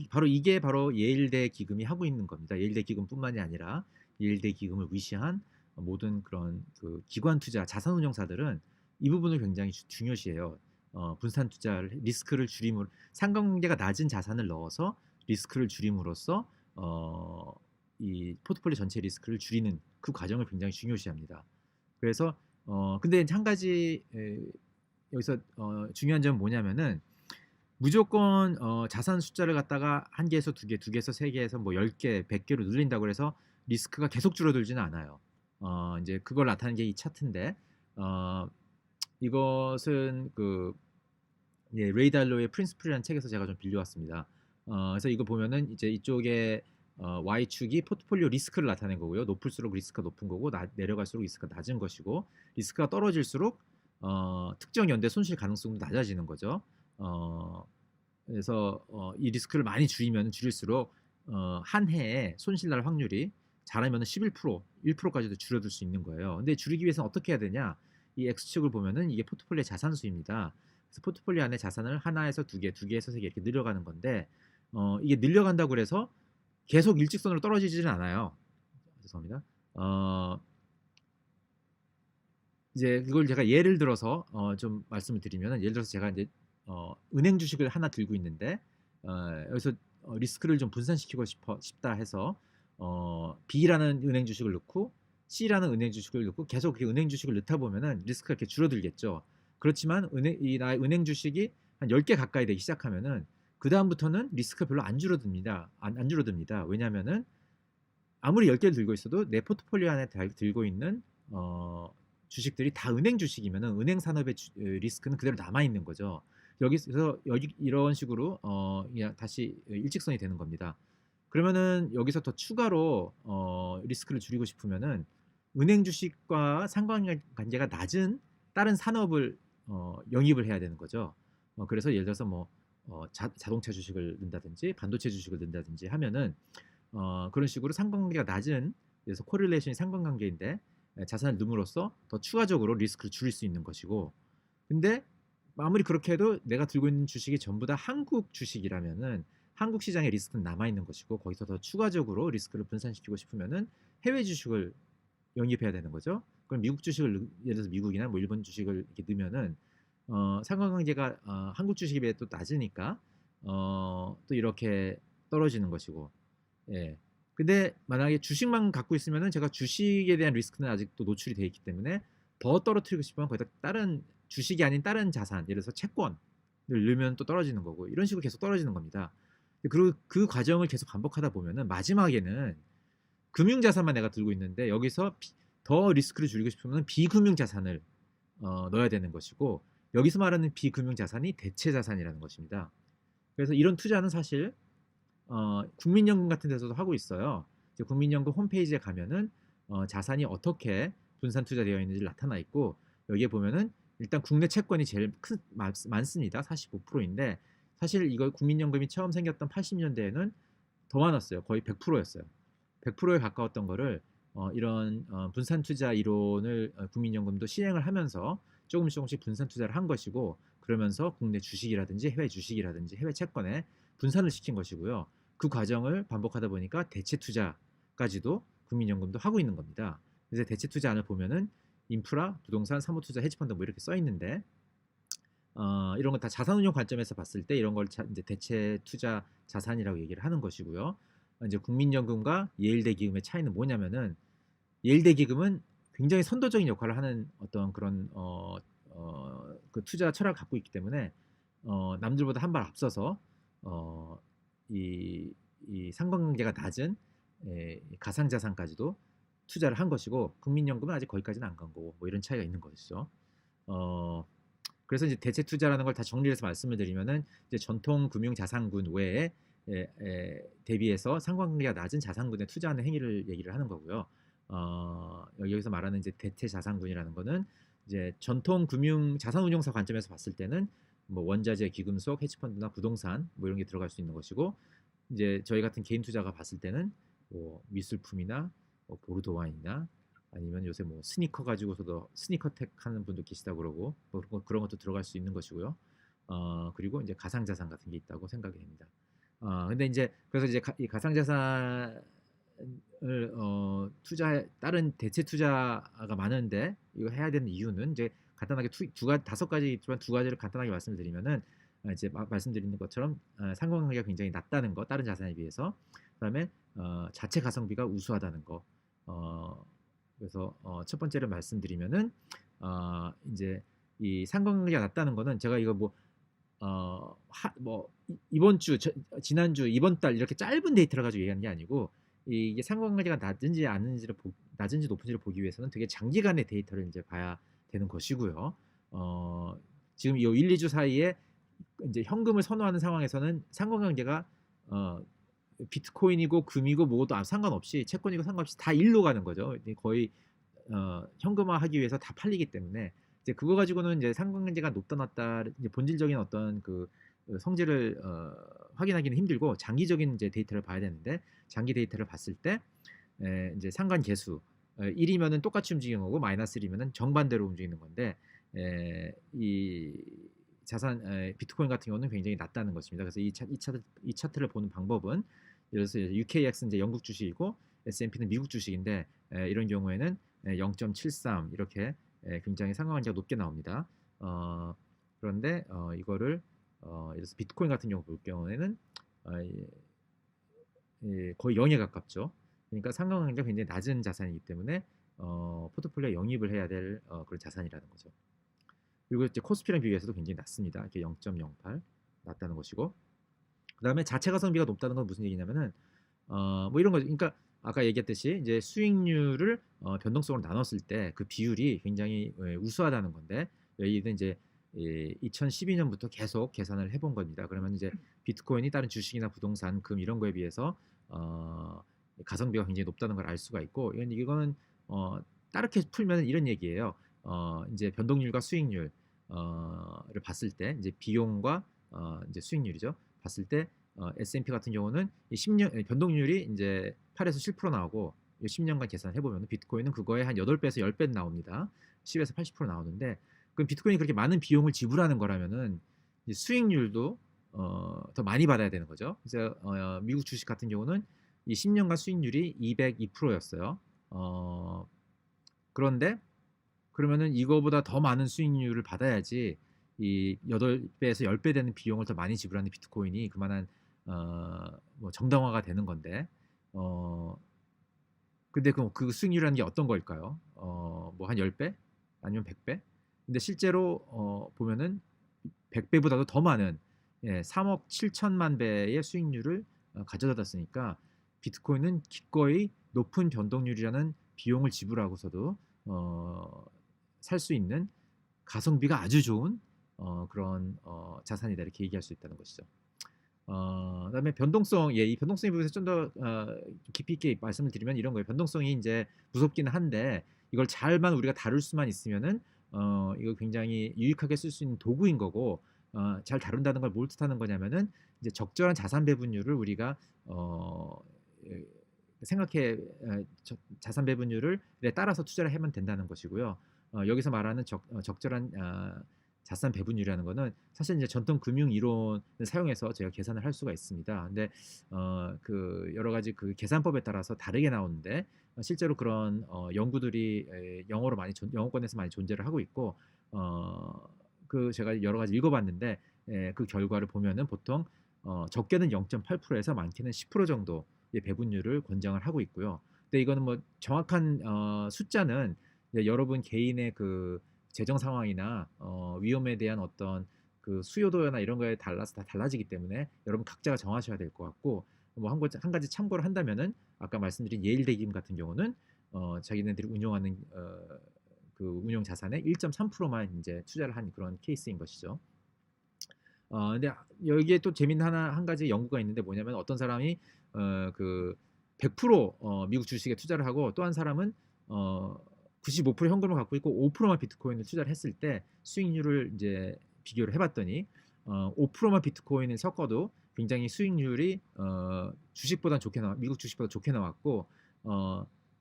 바로 이게 바로 예일대 기금이 하고 있는 겁니다. 예일대 기금뿐만이 아니라 예일대 기금을 위시한 모든 그런 그 기관 투자 자산운용사들은 이 부분을 굉장히 중요시해요. 분산 투자를 리스크를 줄임으로 상관관계가 낮은 자산을 넣어서 리스크를 줄임으로써 이 포트폴리오 전체 리스크를 줄이는 그 과정을 굉장히 중요시합니다. 그래서 근데 한 가지 여기서 중요한 점은 뭐냐면은 무조건 자산 숫자를 갖다가 한 개에서 두 개, 두 개에서 세 개에서 뭐 10개, 100개로 늘린다고 해서 리스크가 계속 줄어들지는 않아요. 이제 그걸 나타내는 게 이 차트인데 이것은 레이 달로의 프린스플이라는 책에서 제가 좀 빌려왔습니다. 그래서 이거 보면은 이제 이쪽에 Y축이 포트폴리오 리스크를 나타낸 거고요. 높을수록 리스크가 높은 거고 내려갈수록 리스크가 낮은 것이고 리스크가 떨어질수록 특정 연대 손실 가능성도 낮아지는 거죠. 그래서 이 리스크를 많이 줄일수록 한 해에 손실 날 확률이 잘하면 11%, 1%까지도 줄어들 수 있는 거예요. 근데 줄이기 위해서는 어떻게 해야 되냐? 이 X축을 보면은 이게 포트폴리오 자산수입니다. 그래서 포트폴리오 안에 자산을 하나에서 두 개, 두 개에서 세 개 이렇게 늘려가는 건데 이게 늘려간다고 그래서 계속 일직선으로 떨어지지는 않아요. 죄송합니다. 이제 그걸 제가 예를 들어서 좀 말씀을 드리면 예를 들어서 제가 이제 은행 주식을 하나 들고 있는데 여기서 리스크를 좀 분산시키고 싶다 해서 B라는 은행 주식을 넣고 C라는 은행 주식을 넣고 계속 그렇게 은행 주식을 넣다 보면은 리스크가 이렇게 줄어들겠죠. 그렇지만 나의 은행 주식이 한 10개 가까이 되기 시작하면은 그 다음부터는 리스크가 별로 안 줄어듭니다. 안 줄어듭니다. 왜냐하면은 아무리 10개를 들고 있어도 내 포트폴리오 안에 들고 있는 주식들이 다 은행 주식이면은 은행 산업의 리스크는 그대로 남아 있는 거죠. 여기서 이런 식으로 그냥 다시 일직선이 되는 겁니다. 그러면은 여기서 더 추가로 리스크를 줄이고 싶으면은 은행 주식과 상관관계가 낮은 다른 산업을 영입을 해야 되는 거죠. 그래서 예를 들어서 뭐 자동차 주식을 넣는다든지 반도체 주식을 넣는다든지 하면은 그런 식으로 상관관계가 낮은 그래서 코릴레이션이 상관관계인데 자산을 넣음으로써 더 추가적으로 리스크를 줄일 수 있는 것이고 근데 아무리 그렇게 해도 내가 들고 있는 주식이 전부 다 한국 주식이라면은 한국 시장의 리스크는 남아 있는 것이고 거기서 더 추가적으로 리스크를 분산시키고 싶으면은 해외 주식을 영입해야 되는 거죠. 그럼 미국 주식을 예를 들어서 미국이나 뭐 일본 주식을 이렇게 넣으면은 상관관계가 한국 주식에 비해 또 낮으니까 또 이렇게 떨어지는 것이고 예. 근데 만약에 주식만 갖고 있으면은 제가 주식에 대한 리스크는 아직도 노출이 돼 있기 때문에 더 떨어뜨리고 싶으면 거기다 다른 주식이 아닌 다른 자산, 예를 들어서 채권을 넣으면 또 떨어지는 거고 이런 식으로 계속 떨어지는 겁니다. 그리고 그 과정을 계속 반복하다 보면은 마지막에는 금융 자산만 내가 들고 있는데 여기서 더 리스크를 줄이고 싶으면 비금융 자산을 넣어야 되는 것이고 여기서 말하는 비금융 자산이 대체 자산이라는 것입니다. 그래서 이런 투자는 사실 국민연금 같은 데서도 하고 있어요. 이제 국민연금 홈페이지에 가면은 자산이 어떻게 분산 투자되어 있는지 나타나 있고 여기에 보면은 일단 국내 채권이 제일 많습니다. 45%인데 사실 이거 국민연금이 처음 생겼던 80년대에는 더 많았어요. 거의 100%였어요. 100%에 가까웠던 거를 이런 분산 투자 이론을 국민연금도 시행을 하면서 조금씩 분산 투자를 한 것이고 그러면서 국내 주식이라든지 해외 주식이라든지 해외 채권에 분산을 시킨 것이고요. 그 과정을 반복하다 보니까 대체 투자까지도 국민연금도 하고 있는 겁니다. 그래서 대체 투자안을 보면은 인프라, 부동산, 사모투자, 헤지펀드 뭐 이렇게 써 있는데 이런 건 다 자산운용 관점에서 봤을 때 이런 걸 이제 대체 투자 자산이라고 얘기를 하는 것이고요. 이제 국민연금과 예일대 기금의 차이는 뭐냐면은 예일대 기금은 굉장히 선도적인 역할을 하는 어떤 그런 그 투자 철학을 갖고 있기 때문에 남들보다 한 발 앞서서 이 상관관계가 낮은 가상자산까지도 투자를 한 것이고 국민연금은 아직 거기까지는 안 간 거고 뭐 이런 차이가 있는 것이죠. 그래서 이제 대체 투자라는 걸 다 정리해서 말씀을 드리면은 이제 전통 금융 자산군 외에 대비해서 상관관계가 낮은 자산군에 투자하는 행위를 얘기를 하는 거고요. 여기서 말하는 이제 대체 자산군이라는 거는 이제 전통 금융 자산운용사 관점에서 봤을 때는 뭐 원자재, 기금속, 헤지펀드나 부동산 뭐 이런 게 들어갈 수 있는 것이고 이제 저희 같은 개인 투자가 봤을 때는 뭐 미술품이나 뭐 보르도 와인이나 아니면 요새 뭐 스니커 가지고서도 스니커텍 하는 분도 계시다고 그러고 뭐 그런 것도 들어갈 수 있는 것이고요. 그리고 이제 가상자산 같은 게 있다고 생각이 됩니다. 근데 이제 그래서 이제 이 가상자산을 투자 다른 대체 투자가 많은데 이거 해야 되는 이유는 이제 간단하게 다섯 가지 있지만 두 가지를 간단하게 말씀을 드리면은 이제 말씀드리는 것처럼 상관관계가 굉장히 낮다는 거 다른 자산에 비해서 그다음에 자체 가성비가 우수하다는 거 그래서 첫 번째를 말씀드리면은 이제 이 상관관계가 낮다는 거는 제가 이거 뭐 이번 주, 지난주, 이번 달 이렇게 짧은 데이터를 가지고 얘기하는 게 아니고 이게 상관관계가 낮은지 높은지를 보기 위해서는 되게 장기간의 데이터를 이제 봐야 되는 것이고요. 지금 이 1, 2주 사이에 이제 현금을 선호하는 상황에서는 상관관계가 비트코인이고 금이고 뭐도 상관없이 채권이고 상관없이 다 일로 가는 거죠. 거의 현금화하기 위해서 다 팔리기 때문에 이제 그거 가지고는 이제 상관관계가 높다 낮다 이제 본질적인 어떤 그 성질을 확인하기는 힘들고 장기적인 이제 데이터를 봐야 되는데 장기 데이터를 봤을 때 이제 상관 계수 1이면은 똑같이 움직이는 거고 마이너스 1이면은 정반대로 움직이는 건데 이 자산 비트코인 같은 경우는 굉장히 낮다는 것입니다. 그래서 이 차트를 보는 방법은 예를 들어서 UKX는 이제 영국 주식이고 S&P는 미국 주식인데 이런 경우에는 0.73 이렇게 굉장히 상관관계가 높게 나옵니다. 그런데 이거를 예를 들어서 비트코인 같은 경우 볼 경우에는 거의 0에 가깝죠. 그러니까 상관관계가 굉장히 낮은 자산이기 때문에 포트폴리오에 영입을 해야 될 그런 자산이라는 거죠. 그리고 이제 코스피랑 비교해서도 굉장히 낮습니다. 이렇게 0.08 낮다는 것이고 그다음에 자체 가성비가 높다는 건 무슨 얘기냐면은 뭐 이런 거죠. 그러니까 아까 얘기했듯이 이제 수익률을 변동성으로 나눴을 때 그 비율이 굉장히 우수하다는 건데 여기는 이제 2012년부터 계속 계산을 해본 겁니다. 그러면 이제 비트코인이 다른 주식이나 부동산, 금 이런 거에 비해서 가성비가 굉장히 높다는 걸 알 수가 있고 이거는 따르게 풀면 이런 얘기예요. 이제 변동률과 수익률을 봤을 때 이제 비용과 이제 수익률이죠. 봤을 때 S&P 같은 경우는 이 10년 변동률이 이제 8에서 7% 나오고 10년간 계산해 보면 비트코인은 그거에 한 8배에서 10배 나옵니다. 10에서 80% 나오는데 그럼 비트코인이 그렇게 많은 비용을 지불하는 거라면은 이제 수익률도 더 많이 받아야 되는 거죠. 그래서 미국 주식 같은 경우는 이 10년간 수익률이 202%였어요. 그런데 그러면은 이거보다 더 많은 수익률을 받아야지 이 8배에서 10배 되는 비용을 더 많이 지불하는 비트코인이 그만한 뭐 정당화가 되는 건데 어 근데 그 수익률이라는 게 어떤 걸까요? 뭐 한 10배? 아니면 100배? 근데 실제로 보면은 100배보다도 더 많은 3억 7천만 배의 수익률을 가져다 놨으니까 비트코인은 기꺼이 높은 변동률이라는 비용을 지불하고서도 살 수 있는 가성비가 아주 좋은 그런 자산이다 이렇게 얘기할 수 있다는 것이죠. 그다음에 변동성, 이 변동성에 대해서 좀 더 깊이 있게 말씀을 드리면 이런 거예요. 변동성이 이제 무섭기는 한데 이걸 잘만 우리가 다룰 수만 있으면은 이거 굉장히 유익하게 쓸 수 있는 도구인 거고 잘 다룬다는 걸 뭘 뜻하는 거냐면은 이제 적절한 자산 배분율을 우리가 어, 예, 생각해 자산 배분율을 따라서 투자를 하면 된다는 것이고요. 여기서 말하는 적절한 자산 배분율이라는 거는 사실 이제 전통 금융 이론을 사용해서 저희가 계산을 할 수가 있습니다. 근데 그 여러 가지 그 계산법에 따라서 다르게 나오는데 실제로 그런 연구들이 영어권에서 많이 존재를 하고 있고 그 제가 여러 가지 읽어봤는데 그 결과를 보면은 보통 적게는 0.8%에서 많게는 10% 정도의 배분율을 권장을 하고 있고요. 근데 이거는 뭐 정확한 숫자는 여러분 개인의 그 재정 상황이나 위험에 대한 어떤 그 수요도나 이런 거에 달라서 다 달라지기 때문에 여러분 각자가 정하셔야 될 것 같고 뭐 한 가지 참고를 한다면은 아까 말씀드린 예일 대기금 같은 경우는 자기네들이 운용하는 그 운용 자산의 1.3%만 이제 투자를 한 그런 케이스인 것이죠. 근데 여기에 또 재밌는 한 가지 연구가 있는데 뭐냐면 어떤 사람이 그 100% 미국 주식에 투자를 하고 또 한 사람은 95% 현금을 갖고 있고 5%만 비트코인을 투자를 했을 때 수익률을 이제 비교를 해봤더니 5%만 비트코인을 섞어도 굉장히 수익률이 주식보다 좋게 미국 주식보다 좋게 나왔고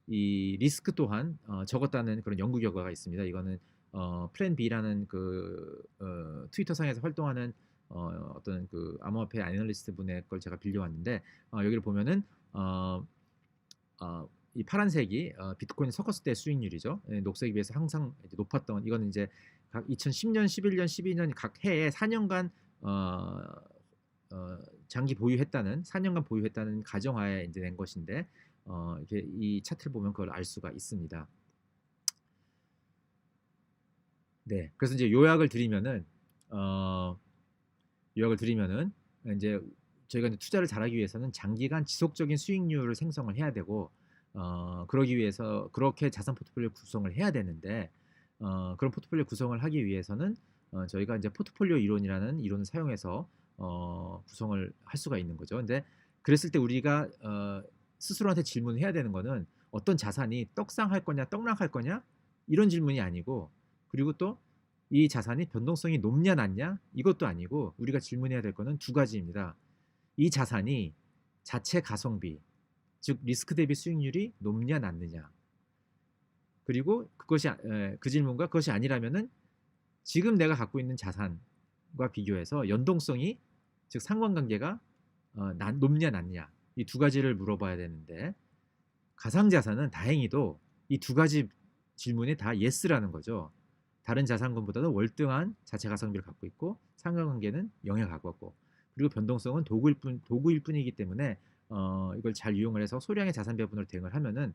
이 리스크 또한 적었다는 그런 연구 결과가 있습니다. 이거는 플랜 B라는 그 트위터 상에서 활동하는 어떤 그 암호화폐 애널리스트 분의 걸 제가 빌려왔는데 여기를 보면은 어, 이 파란색이 비트코인 섞었을 때 수익률이죠. 녹색에 비해서 항상 이제 높았던 이거는 이제 각 2010년, 11년, 12년 각 해에 4년간 어, 장기 보유했다는 4년간 보유했다는 가정하에 이제 낸 것인데 이렇게 이 차트를 보면 그걸 알 수가 있습니다. 네, 그래서 이제 어, 요약을 드리면은 이제 저희가 이제 투자를 잘하기 위해서는 장기간 지속적인 수익률을 생성을 해야 되고 그러기 위해서 그렇게 자산 포트폴리오 구성을 해야 되는데 그런 포트폴리오 구성을 하기 위해서는 저희가 이제 포트폴리오 이론이라는 이론을 사용해서 구성을 할 수가 있는 거죠. 근데 그랬을 때 우리가 스스로한테 질문을 해야 되는 거는 어떤 자산이 떡상할 거냐, 떡락할 거냐 이런 질문이 아니고 그리고 또 이 자산이 변동성이 높냐 낮냐 이것도 아니고 우리가 질문해야 될 거는 두 가지입니다. 이 자산이 자체 가성비, 즉 리스크 대비 수익률이 높냐 낮느냐. 그리고 그 질문과 그것이 아니라면은 지금 내가 갖고 있는 자산과 비교해서 연동성이 즉 상관관계가 높냐 낮냐 이 두 가지를 물어봐야 되는데 가상자산은 다행히도 이 두 가지 질문에 다 예스라는 거죠. 다른 자산군보다도 월등한 자체 가성비를 갖고 있고 상관관계는 영향을 갖고 있고 그리고 변동성은 도구일 뿐이기 때문에 이걸 잘 이용을 해서 소량의 자산 배분을 대응을 하면은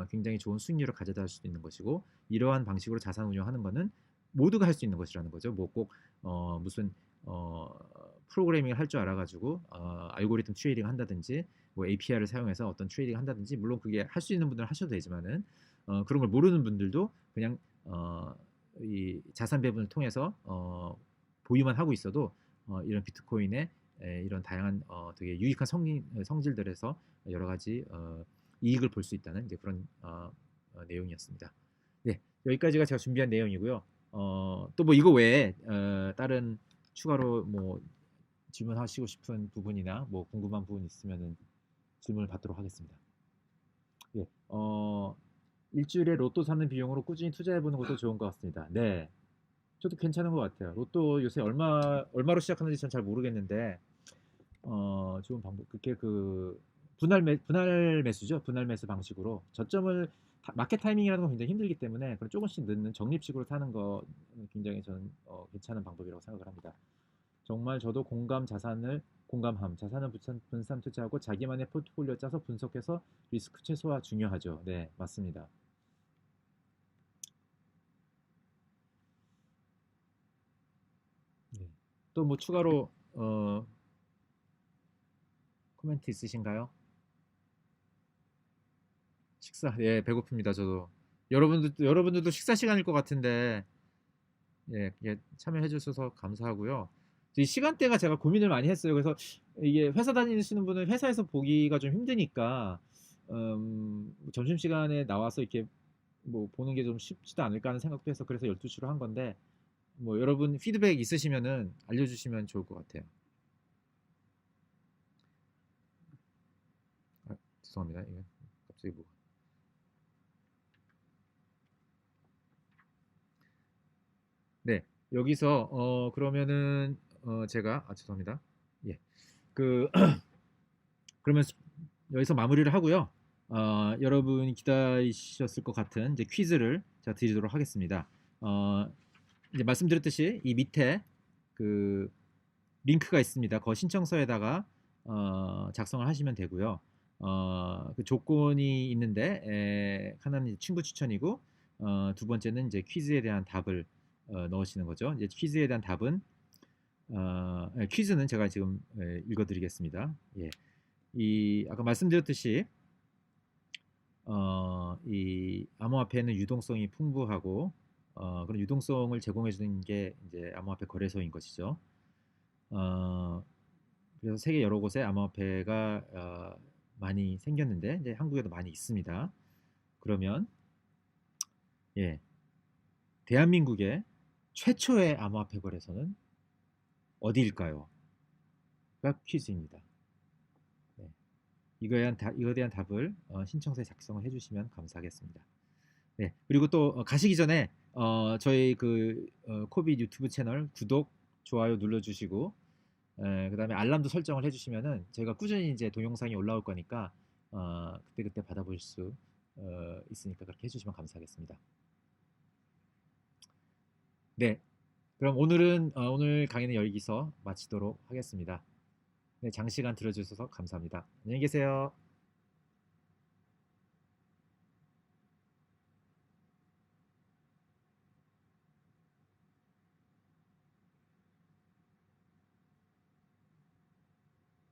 굉장히 좋은 수익률을 가져다 줄 수 있는 것이고 이러한 방식으로 자산 운용하는 것은 모두가 할 수 있는 것이라는 거죠. 뭐 꼭 무슨 프로그래밍을 할 줄 알아가지고 알고리즘 트레이딩 한다든지 뭐 API를 사용해서 어떤 트레이딩 한다든지 물론 그게 할 수 있는 분들은 하셔도 되지만은 그런 걸 모르는 분들도 그냥 이 자산 배분을 통해서 보유만 하고 있어도 이런 비트코인의 이런 다양한 되게 유익한 성질들에서 여러 가지 이익을 볼 수 있다는 이제 그런 내용이었습니다. 네, 여기까지가 제가 준비한 내용이고요. 또 뭐 이거 외에 다른 추가로 뭐 질문하시고 싶은 부분이나 뭐 궁금한 부분 있으면은 질문을 받도록 하겠습니다. 예, 일주일에 로또 사는 비용으로 꾸준히 투자해 보는 것도 좋은 것 같습니다. 네, 저도 괜찮은 것 같아요. 로또 요새 얼마로 시작하는지 전 잘 모르겠는데 좋은 방법. 그게 그 분할 매수죠. 분할 매수 방식으로 저점을 마켓 타이밍이라는 건 굉장히 힘들기 때문에 그런 조금씩 넣는 적립식으로 사는 거 굉장히 저는 괜찮은 방법이라고 생각을 합니다. 정말 저도 공감함. 자산을 분산 투자하고 자기만의 포트폴리오 짜서 분석해서 리스크 최소화 중요하죠. 네, 맞습니다. 네. 또 뭐 추가로 코멘트 있으신가요? 식사, 예, 배고픕니다, 저도. 여러분들도 식사 시간일 것 같은데, 예, 예, 참여해 주셔서 감사하고요. 이 시간대가 제가 고민을 많이 했어요. 그래서 이게 회사 다니시는 분은 회사에서 보기가 좀 힘드니까, 점심시간에 나와서 이렇게 뭐 보는 게 좀 쉽지도 않을까 하는 생각도 해서 그래서 12시로 한 건데, 뭐 여러분 피드백 있으시면은 알려주시면 좋을 것 같아요. 아, 죄송합니다. 이거 갑자기 뭐. 네, 여기서 그러면은 제가 죄송합니다. 예, 그 그러면 여기서 마무리를 하고요. 여러분이 기다리셨을 것 같은 이제 퀴즈를 제가 드리도록 하겠습니다. 어, 이제 말씀드렸듯이 이 밑에 그 링크가 있습니다. 그 신청서에다가 작성을 하시면 되고요. 그 조건이 있는데 하나는 친구 추천이고 두 번째는 이제 퀴즈에 대한 답을 넣으시는 거죠. 이제 퀴즈에 대한 답은 퀴즈는 제가 지금 읽어드리겠습니다. 예, 이 아까 말씀드렸듯이 이 암호화폐는 유동성이 풍부하고 그런 유동성을 제공해 주는 게 이제 암호화폐 거래소인 것이죠. 어, 그래서 세계 여러 곳에 암호화폐가 많이 생겼는데 이제 한국에도 많이 있습니다. 그러면 예, 대한민국의 최초의 암호화폐 거래소는 어디일까요? 가 퀴즈입니다. 네, 이거에 대한 답을 신청서에 작성을 해주시면 감사하겠습니다. 네, 그리고 또 가시기 전에 저희 그 코빗 유튜브 채널 구독, 좋아요 눌러주시고 그다음에 알람도 설정을 해주시면은 저희가 꾸준히 이제 동영상이 올라올 거니까 그때그때 받아보실 수 있으니까 그렇게 해주시면 감사하겠습니다. 네, 그럼 오늘 강의는 여기서 마치도록 하겠습니다. 네, 장시간 들어주셔서 감사합니다. 안녕히 계세요.